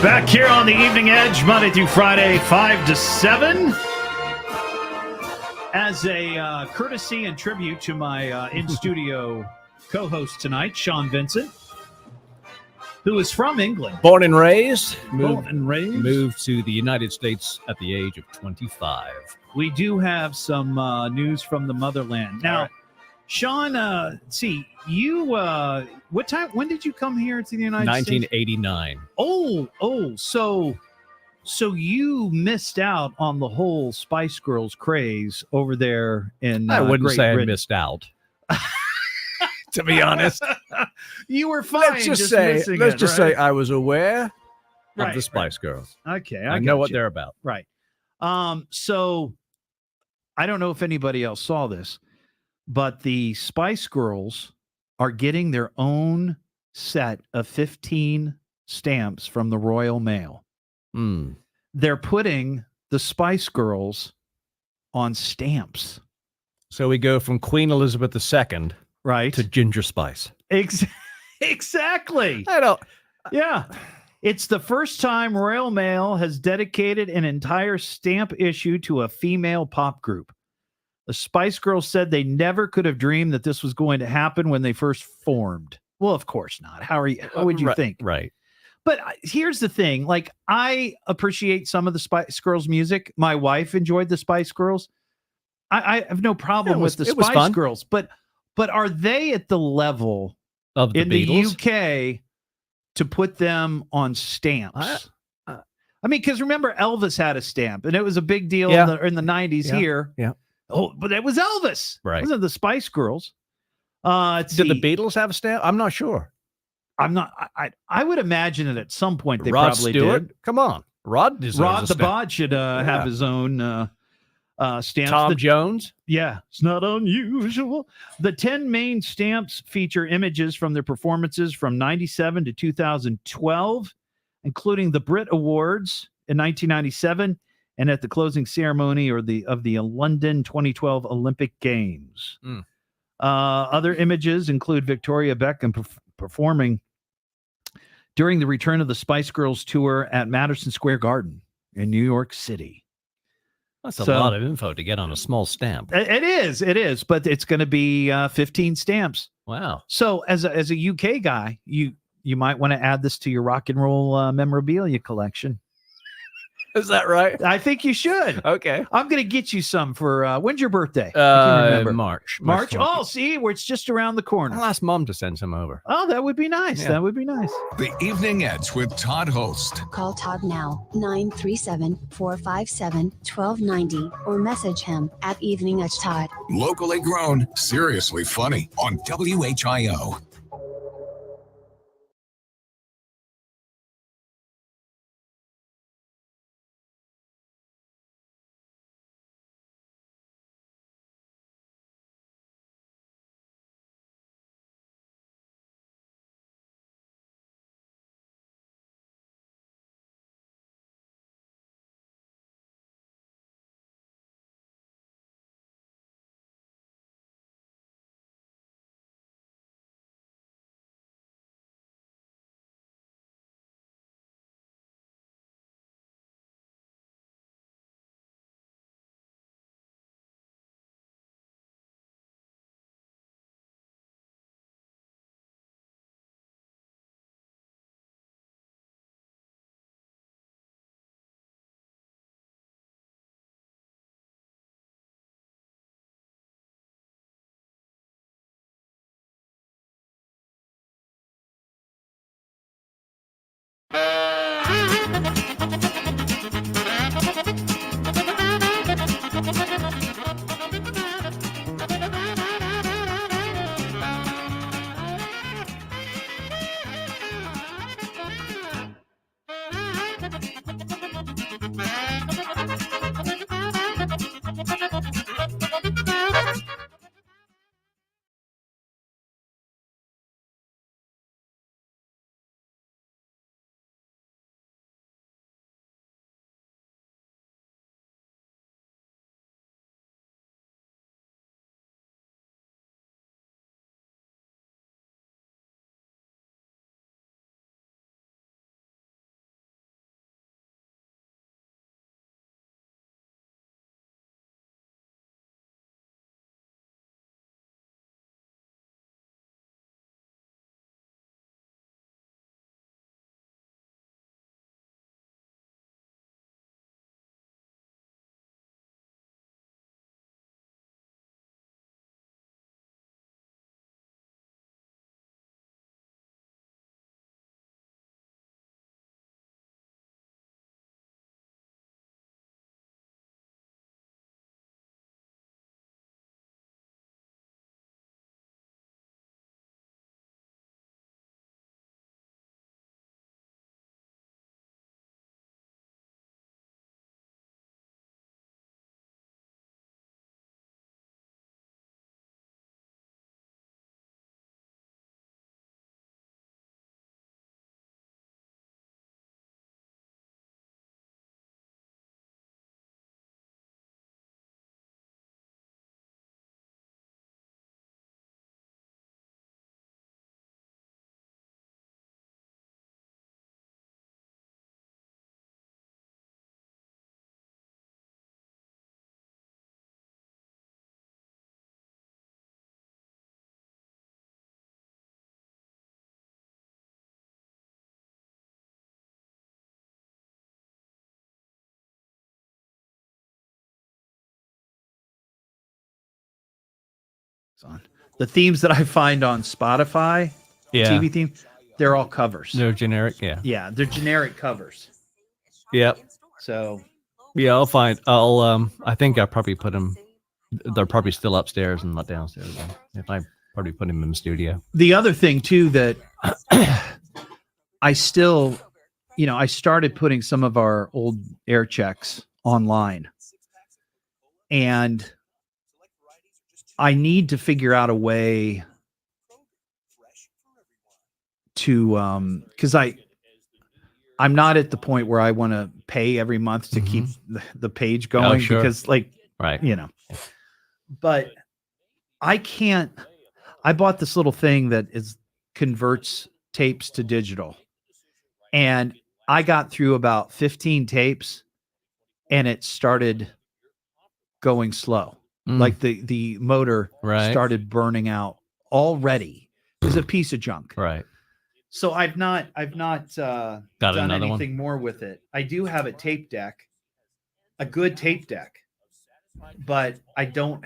Speaker 3: Back here on the Evening Edge, Monday through Friday, 5 to 7. As a courtesy and tribute to my in-studio co-host tonight, Shaun Vincent, who is from England.
Speaker 2: Born and raised.
Speaker 3: Moved
Speaker 2: to the United States at the age of 25.
Speaker 3: We do have some news from the Motherland. Now, Shaun, see, you, when did you come here to the United States?
Speaker 2: 1989.
Speaker 3: So you missed out on the whole Spice Girls craze over there in
Speaker 2: I wouldn't
Speaker 3: Great
Speaker 2: say
Speaker 3: Britain.
Speaker 2: I missed out. To be honest,
Speaker 3: you were fine.
Speaker 2: Let's just say I was aware of the Spice Girls.
Speaker 3: Okay,
Speaker 2: I know what they're about.
Speaker 3: Right. So I don't know if anybody else saw this, but the Spice Girls are getting their own set of 15 stamps from the Royal Mail.
Speaker 2: Mm.
Speaker 3: They're putting the Spice Girls on stamps.
Speaker 2: So we go from Queen Elizabeth II
Speaker 3: right
Speaker 2: to Ginger Spice.
Speaker 3: Exactly.
Speaker 2: I don't.
Speaker 3: Yeah. It's the first time Royal Mail has dedicated an entire stamp issue to a female pop group. The Spice Girls said they never could have dreamed that this was going to happen when they first formed. Well, of course not. How would you think?
Speaker 2: Right.
Speaker 3: But here's the thing. Like, I appreciate some of the Spice Girls music. My wife enjoyed the Spice Girls. I have no problem with the Spice Girls, but are they at the level
Speaker 2: of the
Speaker 3: in
Speaker 2: Beatles?
Speaker 3: the UK to put them on stamps? I mean, because remember, Elvis had a stamp, and it was a big deal in the 90s here.
Speaker 2: Yeah.
Speaker 3: Oh, but it was Elvis.
Speaker 2: Right.
Speaker 3: It wasn't the Spice Girls.
Speaker 2: Did the Beatles have a stamp? I'm not sure.
Speaker 3: I'm not. I would imagine that at some point they
Speaker 2: Rod
Speaker 3: probably
Speaker 2: Stewart?
Speaker 3: did.
Speaker 2: Come on. Rod deserves
Speaker 3: Rod
Speaker 2: a
Speaker 3: the
Speaker 2: stamp.
Speaker 3: Bod should have his own stamps.
Speaker 2: Tom Jones?
Speaker 3: Yeah, it's not unusual. The 10 main stamps feature images from their performances from 97 to 2012, including the Brit Awards in 1997 and at the closing ceremony of the London 2012 Olympic Games. Other images include Victoria Beckham performing during the return of the Spice Girls tour at Madison Square Garden in New York City.
Speaker 2: That's a lot of info to get on a small stamp.
Speaker 3: It is, but it's going to be 15 stamps.
Speaker 2: Wow.
Speaker 3: So as a UK guy, you might want to add this to your rock and roll memorabilia collection.
Speaker 2: Is that right?
Speaker 3: I think you should.
Speaker 2: Okay.
Speaker 3: I'm going to get you some for when's your birthday? I can remember.
Speaker 2: March.
Speaker 3: March. Oh, see, where it's just around the corner.
Speaker 2: I'll ask Mom to send some over.
Speaker 3: Oh, that would be nice.
Speaker 2: Yeah.
Speaker 3: That would be nice.
Speaker 6: The Evening Edge with Todd Hollst.
Speaker 12: Call Todd now, 937-457-1290, or message him at Evening Edge Todd.
Speaker 6: Locally grown, seriously funny on WHIO.
Speaker 3: The themes that I find on Spotify, TV theme, they're all covers.
Speaker 2: They're generic. Yeah.
Speaker 3: Yeah, they're generic covers.
Speaker 2: Yep.
Speaker 3: So.
Speaker 2: Yeah, I think I'll probably put them. They're probably still upstairs and not downstairs. If I probably put them in the studio.
Speaker 3: The other thing too that I still, I started putting some of our old air checks online, and I need to figure out a way to, because I'm not at the point where I want to pay every month to keep the page going because right. But I can't, I bought this little thing that converts tapes to digital, and I got through about 15 tapes and it started going slow. Like the motor started burning out already. It was a piece of junk.
Speaker 2: Right.
Speaker 3: So I've not done anything more with it. I do have a tape deck, a good tape deck, but I don't.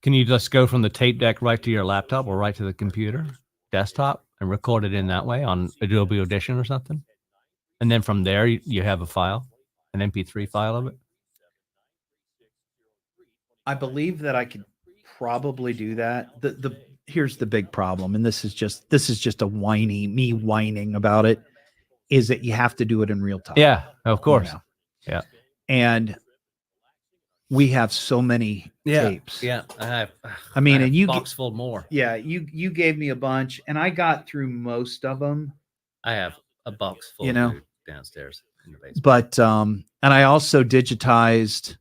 Speaker 2: Can you just go from the tape deck right to your laptop or right to the computer, desktop, and record it in that way on Adobe Audition or something? And then from there, you have a file, an MP3 file of it?
Speaker 3: I believe that I could probably do that. Here's the big problem, and this is just a me whining about it, is that you have to do it in real time.
Speaker 2: Yeah, of course. Yeah.
Speaker 3: And we have so many tapes.
Speaker 2: Yeah, I have.
Speaker 3: I mean, and you
Speaker 2: box full more.
Speaker 3: Yeah, you gave me a bunch, and I got through most of them.
Speaker 2: I have a box full downstairs in the basement.
Speaker 3: But and I also digitized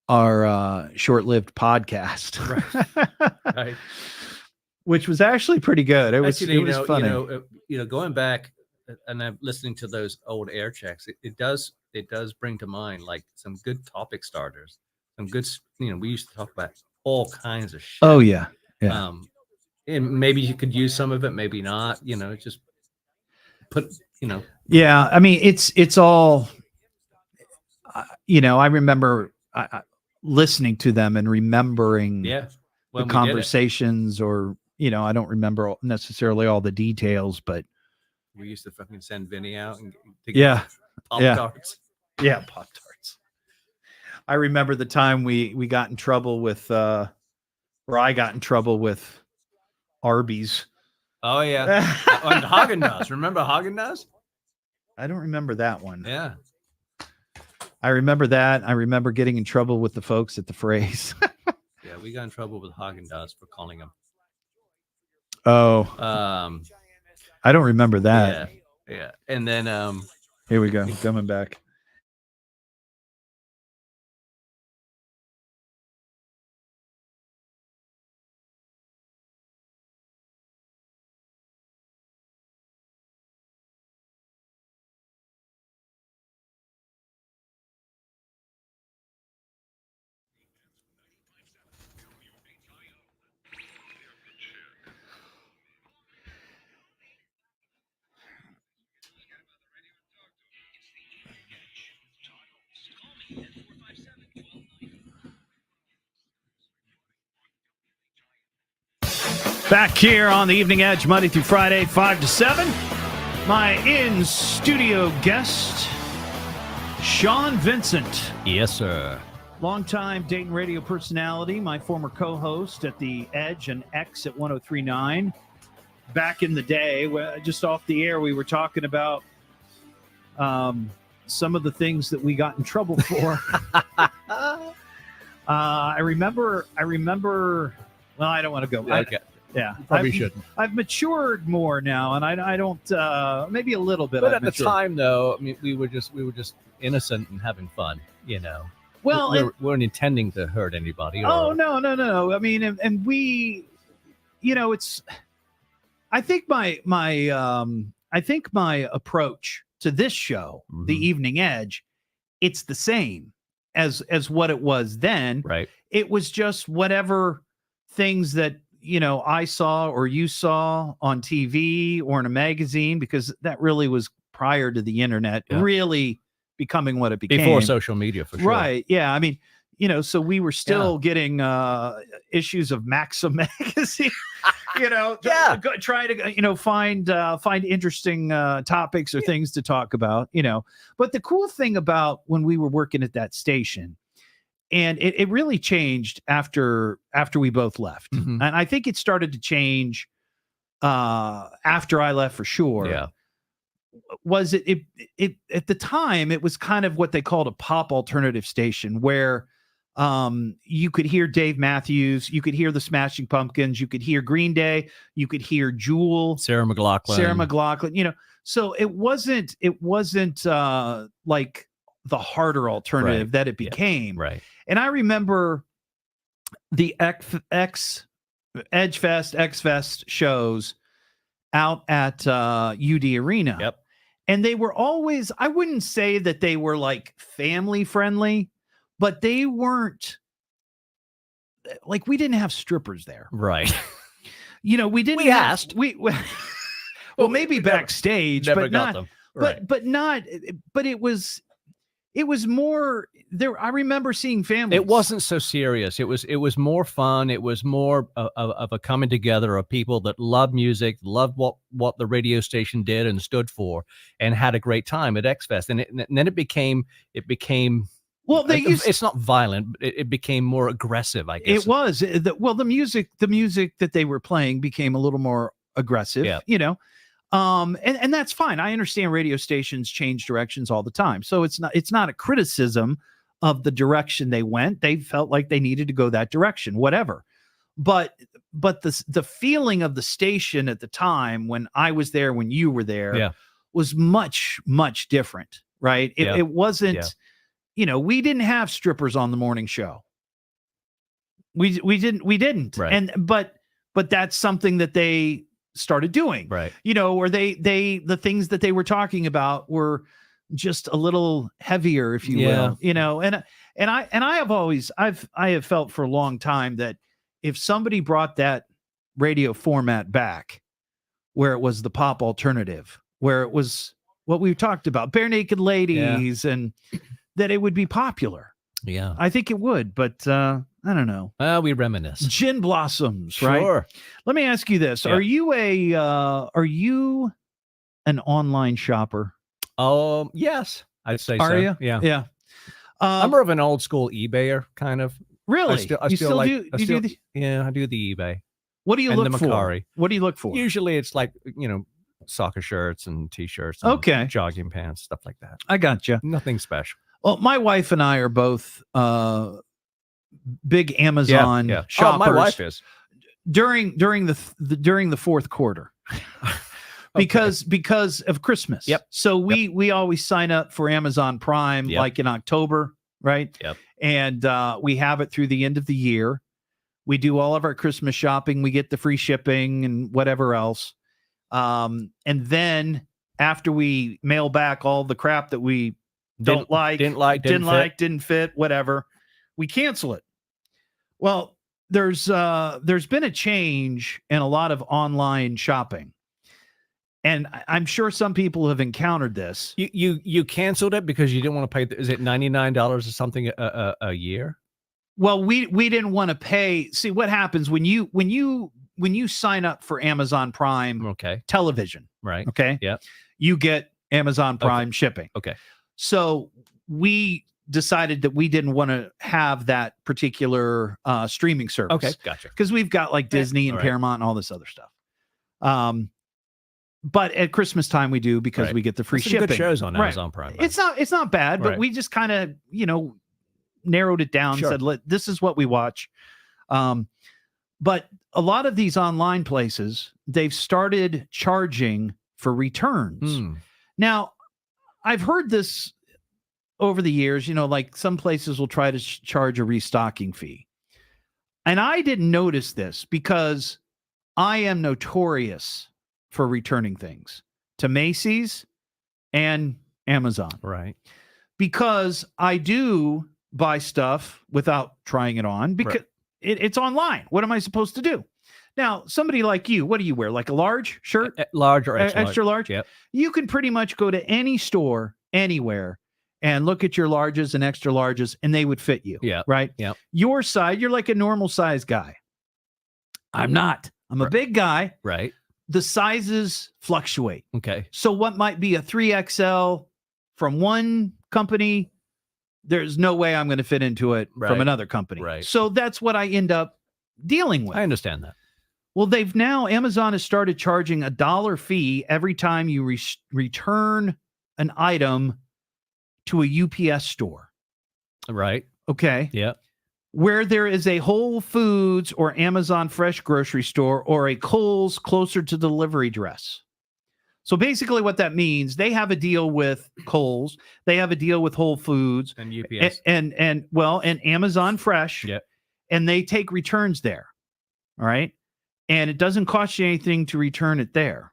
Speaker 3: our short-lived podcast.
Speaker 2: Right.
Speaker 3: Which was actually pretty good. It was funny.
Speaker 2: Going back and I'm listening to those old air checks, it does bring to mind like some good topic starters, some good, we used to talk about all kinds of shit.
Speaker 3: Oh yeah.
Speaker 2: And maybe you could use some of it, maybe not, just put,
Speaker 3: Yeah. I mean, it's all, I remember listening to them and remembering the conversations, or, I don't remember necessarily all the details, but
Speaker 2: we used to fucking send Vinny out and
Speaker 3: Pop-Tarts. Yeah, Pop-Tarts. I remember the time we got in trouble with, or I got in trouble with Arby's.
Speaker 2: Oh yeah. And Haagen-Dazs. Remember Haagen-Dazs?
Speaker 3: I don't remember that one.
Speaker 2: Yeah.
Speaker 3: I remember that. I remember getting in trouble with the folks at the Phrase.
Speaker 2: Yeah, we got in trouble with Haagen-Dazs for calling them.
Speaker 3: Oh. I don't remember that.
Speaker 2: Yeah. And then
Speaker 3: here we go. Coming back. Back here on the Evening Edge, Monday through Friday, 5 to 7. My in-studio guest, Shaun Vincent.
Speaker 2: Yes, sir.
Speaker 3: Longtime Dayton radio personality, my former co-host at the Edge and X at 103.9. Back in the day, just off the air, we were talking about some of the things that we got in trouble for. I remember. Well, I don't want to go.
Speaker 2: Okay.
Speaker 3: Yeah,
Speaker 2: you probably shouldn't.
Speaker 3: I've matured more now, and I don't. Maybe a little bit.
Speaker 2: But at the time, though, I mean, we were just innocent and having fun, Well, we weren't intending to hurt anybody.
Speaker 3: Oh no! I mean, and we, it's. I think my approach to this show, The Evening Edge, it's the same as what it was then.
Speaker 2: Right.
Speaker 3: It was just whatever things that I saw or you saw on TV or in a magazine, because that really was prior to the internet really becoming what it became.
Speaker 2: Before social media, for sure.
Speaker 3: Right. Yeah. I mean, so we were still getting issues of Maxim magazine, trying to find interesting topics or things to talk about, But the cool thing about when we were working at that station, and it really changed after we both left.
Speaker 2: Mm-hmm.
Speaker 3: And I think it started to change after I left for sure.
Speaker 2: Yeah.
Speaker 3: Was it at the time, it was kind of what they called a pop alternative station where you could hear Dave Matthews, you could hear the Smashing Pumpkins, you could hear Green Day, you could hear Jewel,
Speaker 2: Sarah McLachlan,
Speaker 3: so it wasn't like the harder alternative that it became.
Speaker 2: Right.
Speaker 3: And I remember the X-Fest shows out at UD Arena.
Speaker 2: Yep.
Speaker 3: And they were always, I wouldn't say that they were like family friendly, but they weren't like, we didn't have strippers there.
Speaker 2: Right.
Speaker 3: We didn't.
Speaker 2: We asked.
Speaker 3: Well, maybe backstage,
Speaker 2: never
Speaker 3: but
Speaker 2: got
Speaker 3: not.
Speaker 2: them. Right.
Speaker 3: But it was more there. I remember seeing families.
Speaker 2: It wasn't so serious. It was more fun. It was more of a coming together of people that loved music, loved what the radio station did and stood for, and had a great time at X-Fest. And then it became.
Speaker 3: Well,
Speaker 2: it's not violent. It became more aggressive, I guess.
Speaker 3: It was. The music that they were playing became a little more aggressive.
Speaker 2: Yeah.
Speaker 3: And that's fine. I understand radio stations change directions all the time. So it's not a criticism of the direction they went. They felt like they needed to go that direction, whatever. But the feeling of the station at the time when I was there, when you were there, was much, much different, right? It wasn't, we didn't have strippers on the morning show. We didn't.
Speaker 2: Right.
Speaker 3: But that's something that they started doing,
Speaker 2: right?
Speaker 3: Or the things that they were talking about were just a little heavier, if you will, and I have felt for a long time that if somebody brought that radio format back, where it was the pop alternative, where it was what we talked about, bare naked ladies, and that it would be popular.
Speaker 2: Yeah,
Speaker 3: I think it would, but I don't know.
Speaker 2: We reminisce.
Speaker 3: Gin Blossoms,
Speaker 2: Sure.
Speaker 3: right? Let me ask you this: Are you an online shopper?
Speaker 2: Yes, I'd say so.
Speaker 3: Are you?
Speaker 2: Yeah,
Speaker 3: yeah.
Speaker 2: I'm more of an old school eBayer kind of.
Speaker 3: Really?
Speaker 2: I still do
Speaker 3: the
Speaker 2: I do the eBay.
Speaker 3: What do you look for?
Speaker 2: Macari.
Speaker 3: What do you look for?
Speaker 2: Usually, it's like soccer shirts and t-shirts. And jogging pants, stuff like that.
Speaker 3: I gotcha.
Speaker 2: Nothing special.
Speaker 3: Well, my wife and I are both big Amazon shoppers.
Speaker 2: Oh, my wife is
Speaker 3: during the fourth quarter because of Christmas.
Speaker 2: Yep.
Speaker 3: So we always sign up for Amazon Prime like in October, right?
Speaker 2: Yep.
Speaker 3: And we have it through the end of the year. We do all of our Christmas shopping. We get the free shipping and whatever else. And then after we mail back all the crap that we didn't like, didn't fit, whatever, we cancel it. Well, there's been a change in a lot of online shopping, and I'm sure some people have encountered this.
Speaker 2: You canceled it because you didn't want to pay. Is it $99 or something a year?
Speaker 3: Well, we didn't want to pay. See what happens when you sign up for Amazon Prime television,
Speaker 2: right?
Speaker 3: Okay.
Speaker 2: Yeah.
Speaker 3: You get Amazon Prime shipping.
Speaker 2: Okay.
Speaker 3: So we decided that we didn't want to have that particular streaming service.
Speaker 2: Okay, gotcha.
Speaker 3: Because we've got like Disney and Paramount and all this other stuff. But at Christmas time we do because we get the free shipping.
Speaker 2: Good shows on Amazon Prime.
Speaker 3: It's not bad, but we just kind of narrowed it down. Said this is what we watch. But a lot of these online places, they've started charging for returns. Now, I've heard this over the years, like some places will try to charge a restocking fee. And I didn't notice this because I am notorious for returning things to Macy's and Amazon.
Speaker 2: Right.
Speaker 3: Because I do buy stuff without trying it on because it's online. What am I supposed to do? Now, somebody like you, what do you wear? Like a large shirt?
Speaker 2: Large or extra
Speaker 3: large?
Speaker 2: Yep.
Speaker 3: You can pretty much go to any store anywhere and look at your larges and extra larges, and they would fit you.
Speaker 2: Yeah.
Speaker 3: Right.
Speaker 2: Yeah.
Speaker 3: Your side, you're like a normal size guy. I'm not. I'm a big guy.
Speaker 2: Right.
Speaker 3: The sizes fluctuate.
Speaker 2: Okay.
Speaker 3: So what might be a 3XL from one company, there's no way I'm going to fit into it from another company.
Speaker 2: Right.
Speaker 3: So that's what I end up dealing with.
Speaker 2: I understand that.
Speaker 3: Well, Amazon has started charging $1 fee every time you return an item to a UPS store.
Speaker 2: Right.
Speaker 3: Okay.
Speaker 2: Yeah.
Speaker 3: Where there is a Whole Foods or Amazon Fresh grocery store or a Kohl's closer to delivery address. So basically what that means, they have a deal with Kohl's, they have a deal with Whole Foods
Speaker 2: and UPS
Speaker 3: and Amazon Fresh.
Speaker 2: Yeah.
Speaker 3: And they take returns there. All right. And it doesn't cost you anything to return it there.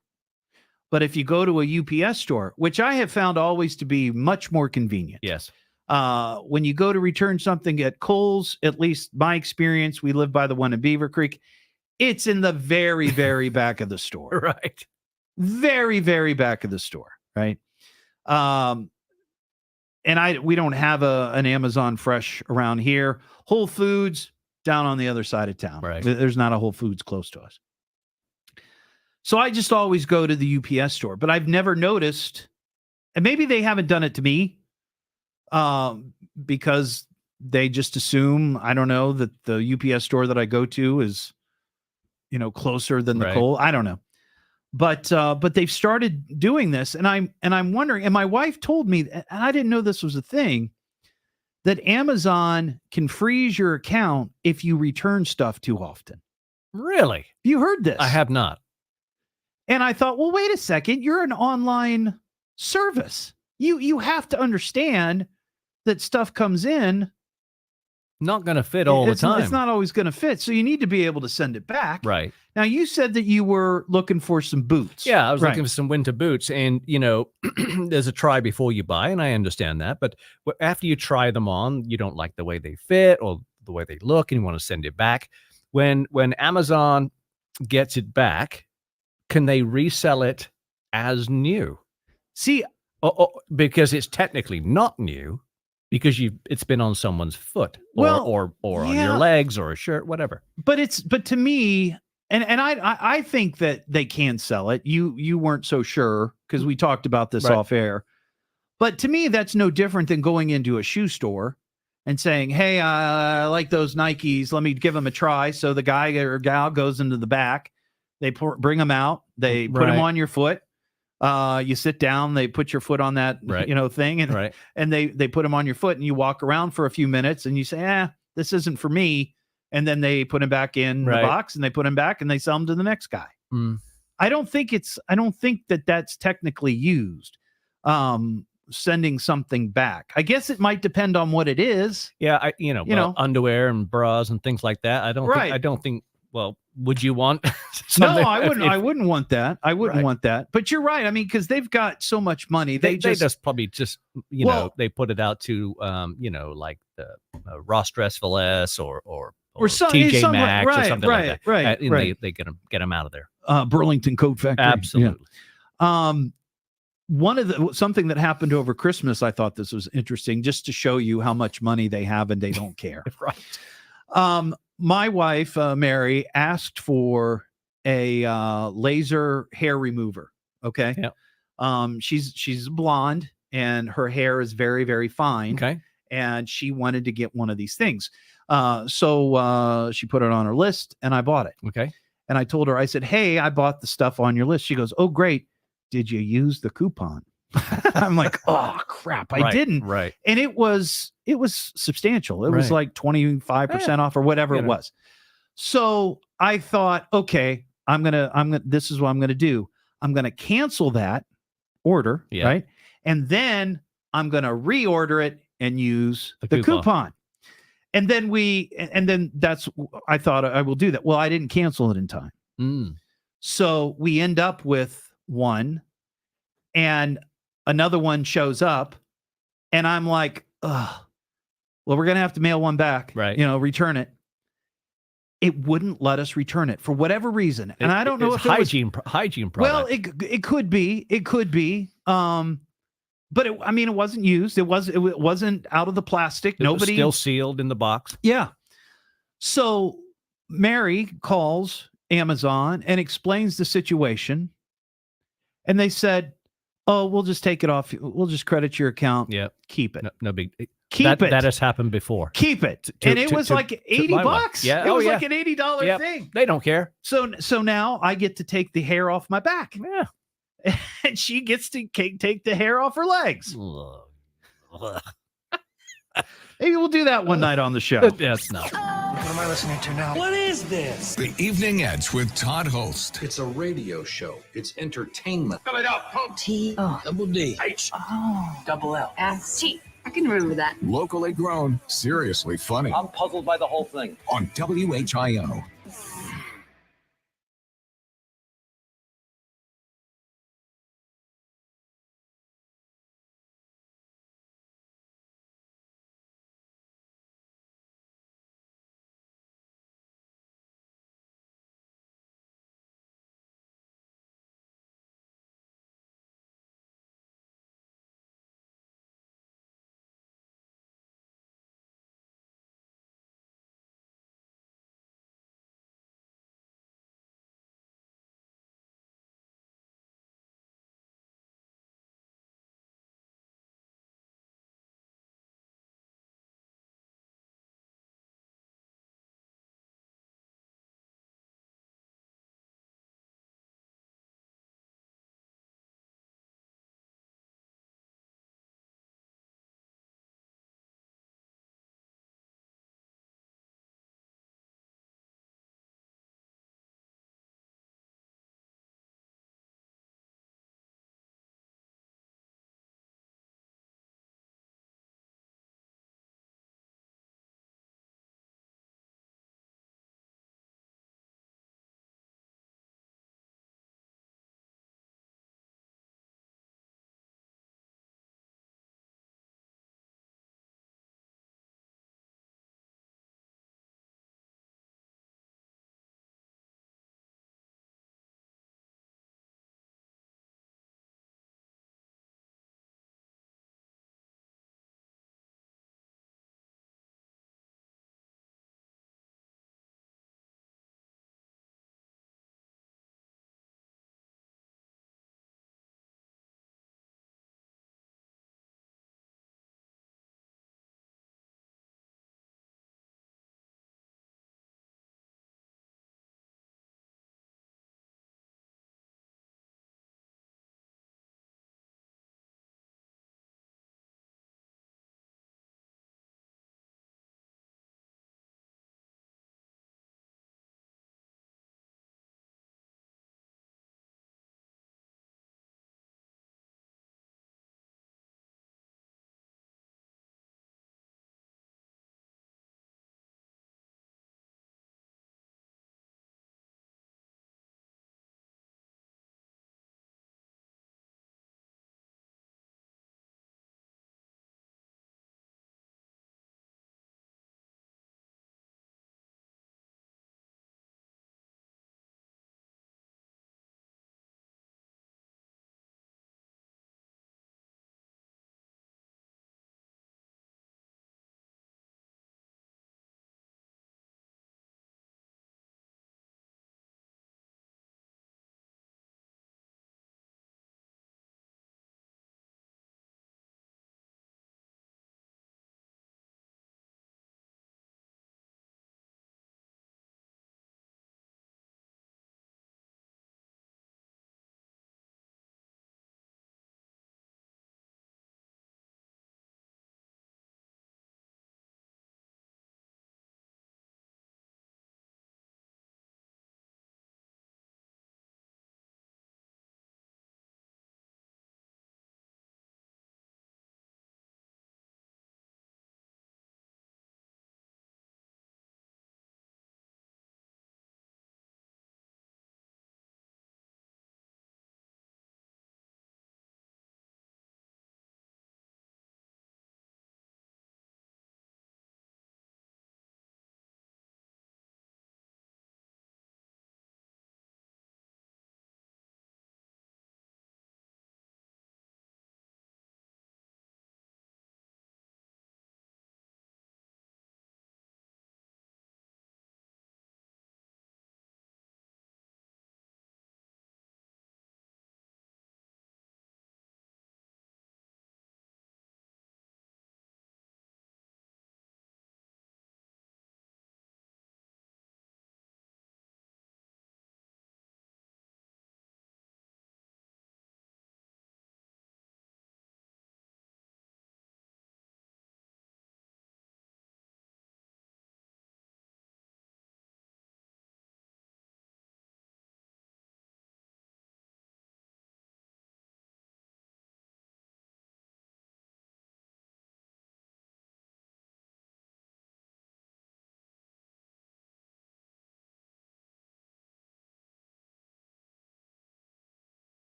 Speaker 3: But if you go to a UPS store, which I have found always to be much more convenient.
Speaker 2: Yes.
Speaker 3: When you go to return something at Kohl's, at least my experience, we live by the one in Beaver Creek. It's in the very, very back of the store.
Speaker 2: Right.
Speaker 3: Very, very back of the store. Right. And we don't have an Amazon Fresh around here. Whole Foods down on the other side of town.
Speaker 2: Right.
Speaker 3: There's not a Whole Foods close to us. So I just always go to the UPS store, but I've never noticed, and maybe they haven't done it to me, because they just assume, I don't know, that the UPS store that I go to is, closer than the Kohl. I don't know. But they've started doing this, and I'm wondering, and my wife told me, and I didn't know this was a thing, that Amazon can freeze your account if you return stuff too often.
Speaker 2: Really?
Speaker 3: You heard this?
Speaker 2: I have not.
Speaker 3: And I thought, well, wait a second, you're an online service. You have to understand that stuff comes in.
Speaker 2: Not going to fit all the time.
Speaker 3: It's not always going to fit. So you need to be able to send it back.
Speaker 2: Right.
Speaker 3: Now, you said that you were looking for some boots.
Speaker 2: Yeah, I was looking for some winter boots. And, there's a try before you buy, and I understand that. But after you try them on, you don't like the way they fit or the way they look, and you want to send it back. When Amazon gets it back, can they resell it as new?
Speaker 3: See,
Speaker 2: because it's technically not new. Because it's been on someone's foot or on your legs or a shirt, whatever.
Speaker 3: But to me, and I think that they can sell it. You weren't so sure because we talked about this off air. But to me, that's no different than going into a shoe store and saying, "Hey, I like those Nikes. Let me give them a try." So the guy or gal goes into the back. They bring them out. They put them on your foot. You sit down, they put your foot on that, thing, and they put them on your foot, and you walk around for a few minutes, and you say, this isn't for me. And then they put them back in the box, and they put them back, and they sell them to the next guy.
Speaker 2: Mm.
Speaker 3: I don't think that that's technically used. Sending something back. I guess it might depend on what it is.
Speaker 2: Yeah. Underwear and bras and things like that. I don't think, well, would you want?
Speaker 3: No, I wouldn't. I wouldn't want that. I wouldn't want that. But you're right. I mean, because they've got so much money, they just
Speaker 2: probably just they put it out to like the Ross Dress for Less or TJ Maxx or something like that.
Speaker 3: Right.
Speaker 2: And they get them out of there.
Speaker 3: Burlington Coat Factory.
Speaker 2: Absolutely.
Speaker 3: Yeah. Something that happened over Christmas, I thought this was interesting, just to show you how much money they have and they don't care.
Speaker 2: Right.
Speaker 3: My wife, Mary, asked for a laser hair remover. Okay.
Speaker 2: Yeah.
Speaker 3: She's blonde and her hair is very, very fine.
Speaker 2: Okay.
Speaker 3: And she wanted to get one of these things. So she put it on her list and I bought it.
Speaker 2: Okay.
Speaker 3: And I told her, I said, "Hey, I bought the stuff on your list." She goes, "Oh, great. Did you use the coupon?" I'm like, "Oh crap, I didn't."
Speaker 2: Right.
Speaker 3: And it was substantial. It was like 25% off or whatever it was. So I thought, okay, this is what I'm gonna do. I'm gonna cancel that order, right? And then I'm gonna reorder it and use the coupon. And then I thought I will do that. Well, I didn't cancel it in time.
Speaker 2: Mm.
Speaker 3: So we end up with one and another one shows up and I'm like, well, we're going to have to mail one back, return it. It wouldn't let us return it for whatever reason. And I don't know if
Speaker 2: hygiene product.
Speaker 3: Well, it could be. But I mean, it wasn't used. It wasn't out of the plastic.
Speaker 2: It
Speaker 3: Nobody
Speaker 2: was still sealed in the box.
Speaker 3: Yeah. So Mary calls Amazon and explains the situation. And they said, "Oh, we'll just take it off. We'll just credit your account.
Speaker 2: Yeah.
Speaker 3: Keep it.
Speaker 2: No big.
Speaker 3: Keep it.
Speaker 2: That has happened before.
Speaker 3: Keep it." And it was like $80.
Speaker 2: Yeah.
Speaker 3: It was like an $80 thing.
Speaker 2: They don't care.
Speaker 3: So now I get to take the hair off my back.
Speaker 2: Yeah.
Speaker 3: And she gets to take the hair off her legs. Maybe we'll do that one night on the show.
Speaker 2: Yes, no.
Speaker 4: What am I listening to now?
Speaker 5: What is this?
Speaker 6: The Evening Edge with Todd Hollst.
Speaker 7: It's a radio show. It's entertainment.
Speaker 5: Spell it out.
Speaker 8: T.
Speaker 7: Double D.
Speaker 5: H.
Speaker 8: Oh.
Speaker 5: Double L.
Speaker 8: S. T. I can remember that.
Speaker 6: Locally grown, seriously funny.
Speaker 7: I'm puzzled by the whole thing.
Speaker 6: On WHIO.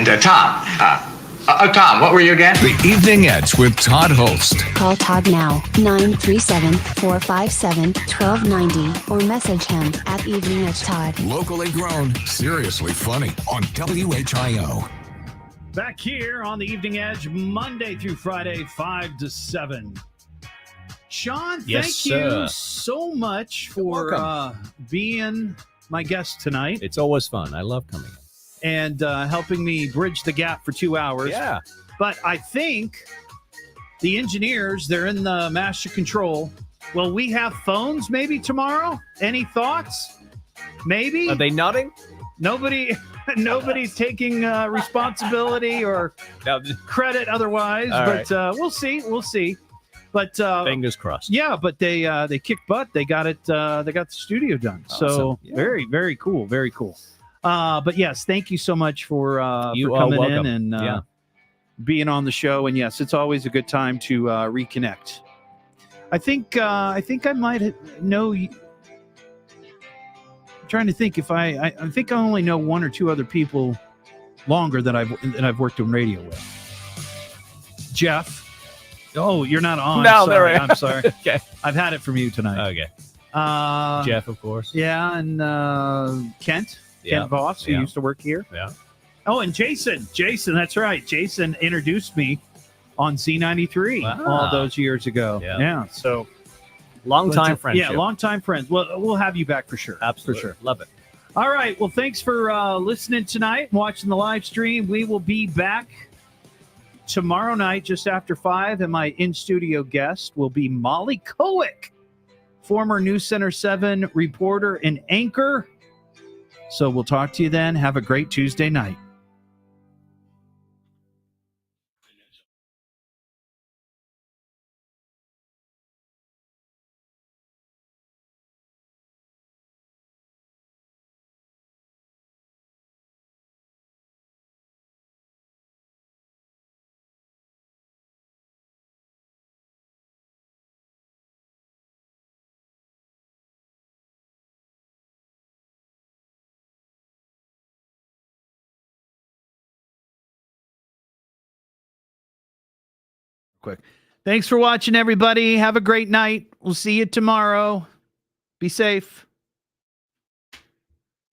Speaker 16: And Tom, Tom, what were you again?
Speaker 6: The Evening Edge with Todd Hollst.
Speaker 12: Call Todd now, 937-457-1290, or message him at Evening Edge Todd.
Speaker 6: Locally grown, seriously funny on WHIO.
Speaker 3: Back here on the Evening Edge, Monday through Friday, 5 to 7. Shaun, thank you so much for being my guest tonight.
Speaker 2: It's always fun. I love coming.
Speaker 3: And helping me bridge the gap for 2 hours.
Speaker 2: Yeah.
Speaker 3: But I think the engineers, they're in the master control. Will we have phones maybe tomorrow? Any thoughts? Maybe?
Speaker 2: Are they nodding?
Speaker 3: Nobody's taking responsibility or credit otherwise. But we'll see. We'll see. But
Speaker 2: fingers crossed.
Speaker 3: Yeah, but they kicked butt. They got it. They got the studio done.
Speaker 2: Awesome.
Speaker 3: So very, very cool. Very cool. But yes, thank you so much for coming in and being on the show. And yes, it's always a good time to reconnect. I think I might know. I'm trying to think if I think I only know one or two other people longer that I've worked in radio with. Jeff. Oh, you're not on.
Speaker 2: No,
Speaker 3: sorry. I'm sorry.
Speaker 2: Okay.
Speaker 3: I've had it from you tonight.
Speaker 2: Okay. Jeff, of course.
Speaker 3: Yeah, and Kent Voss, who used to work here.
Speaker 2: Yeah.
Speaker 3: Oh, and Jason. Jason, that's right. Jason introduced me on Z93 all those years ago. Yeah. So
Speaker 2: long time friendship.
Speaker 3: Yeah, long time friends. We'll have you back for sure.
Speaker 2: Absolutely.
Speaker 3: For sure.
Speaker 2: Love it.
Speaker 3: All right. Well, thanks for listening tonight, watching the live stream. We will be back tomorrow night just after 5, and my in-studio guest will be Molly Kowick, former News Center 7 reporter and anchor. So we'll talk to you then. Have a great Tuesday night. Quick. Thanks for watching, everybody. Have a great night. We'll see you tomorrow. Be safe.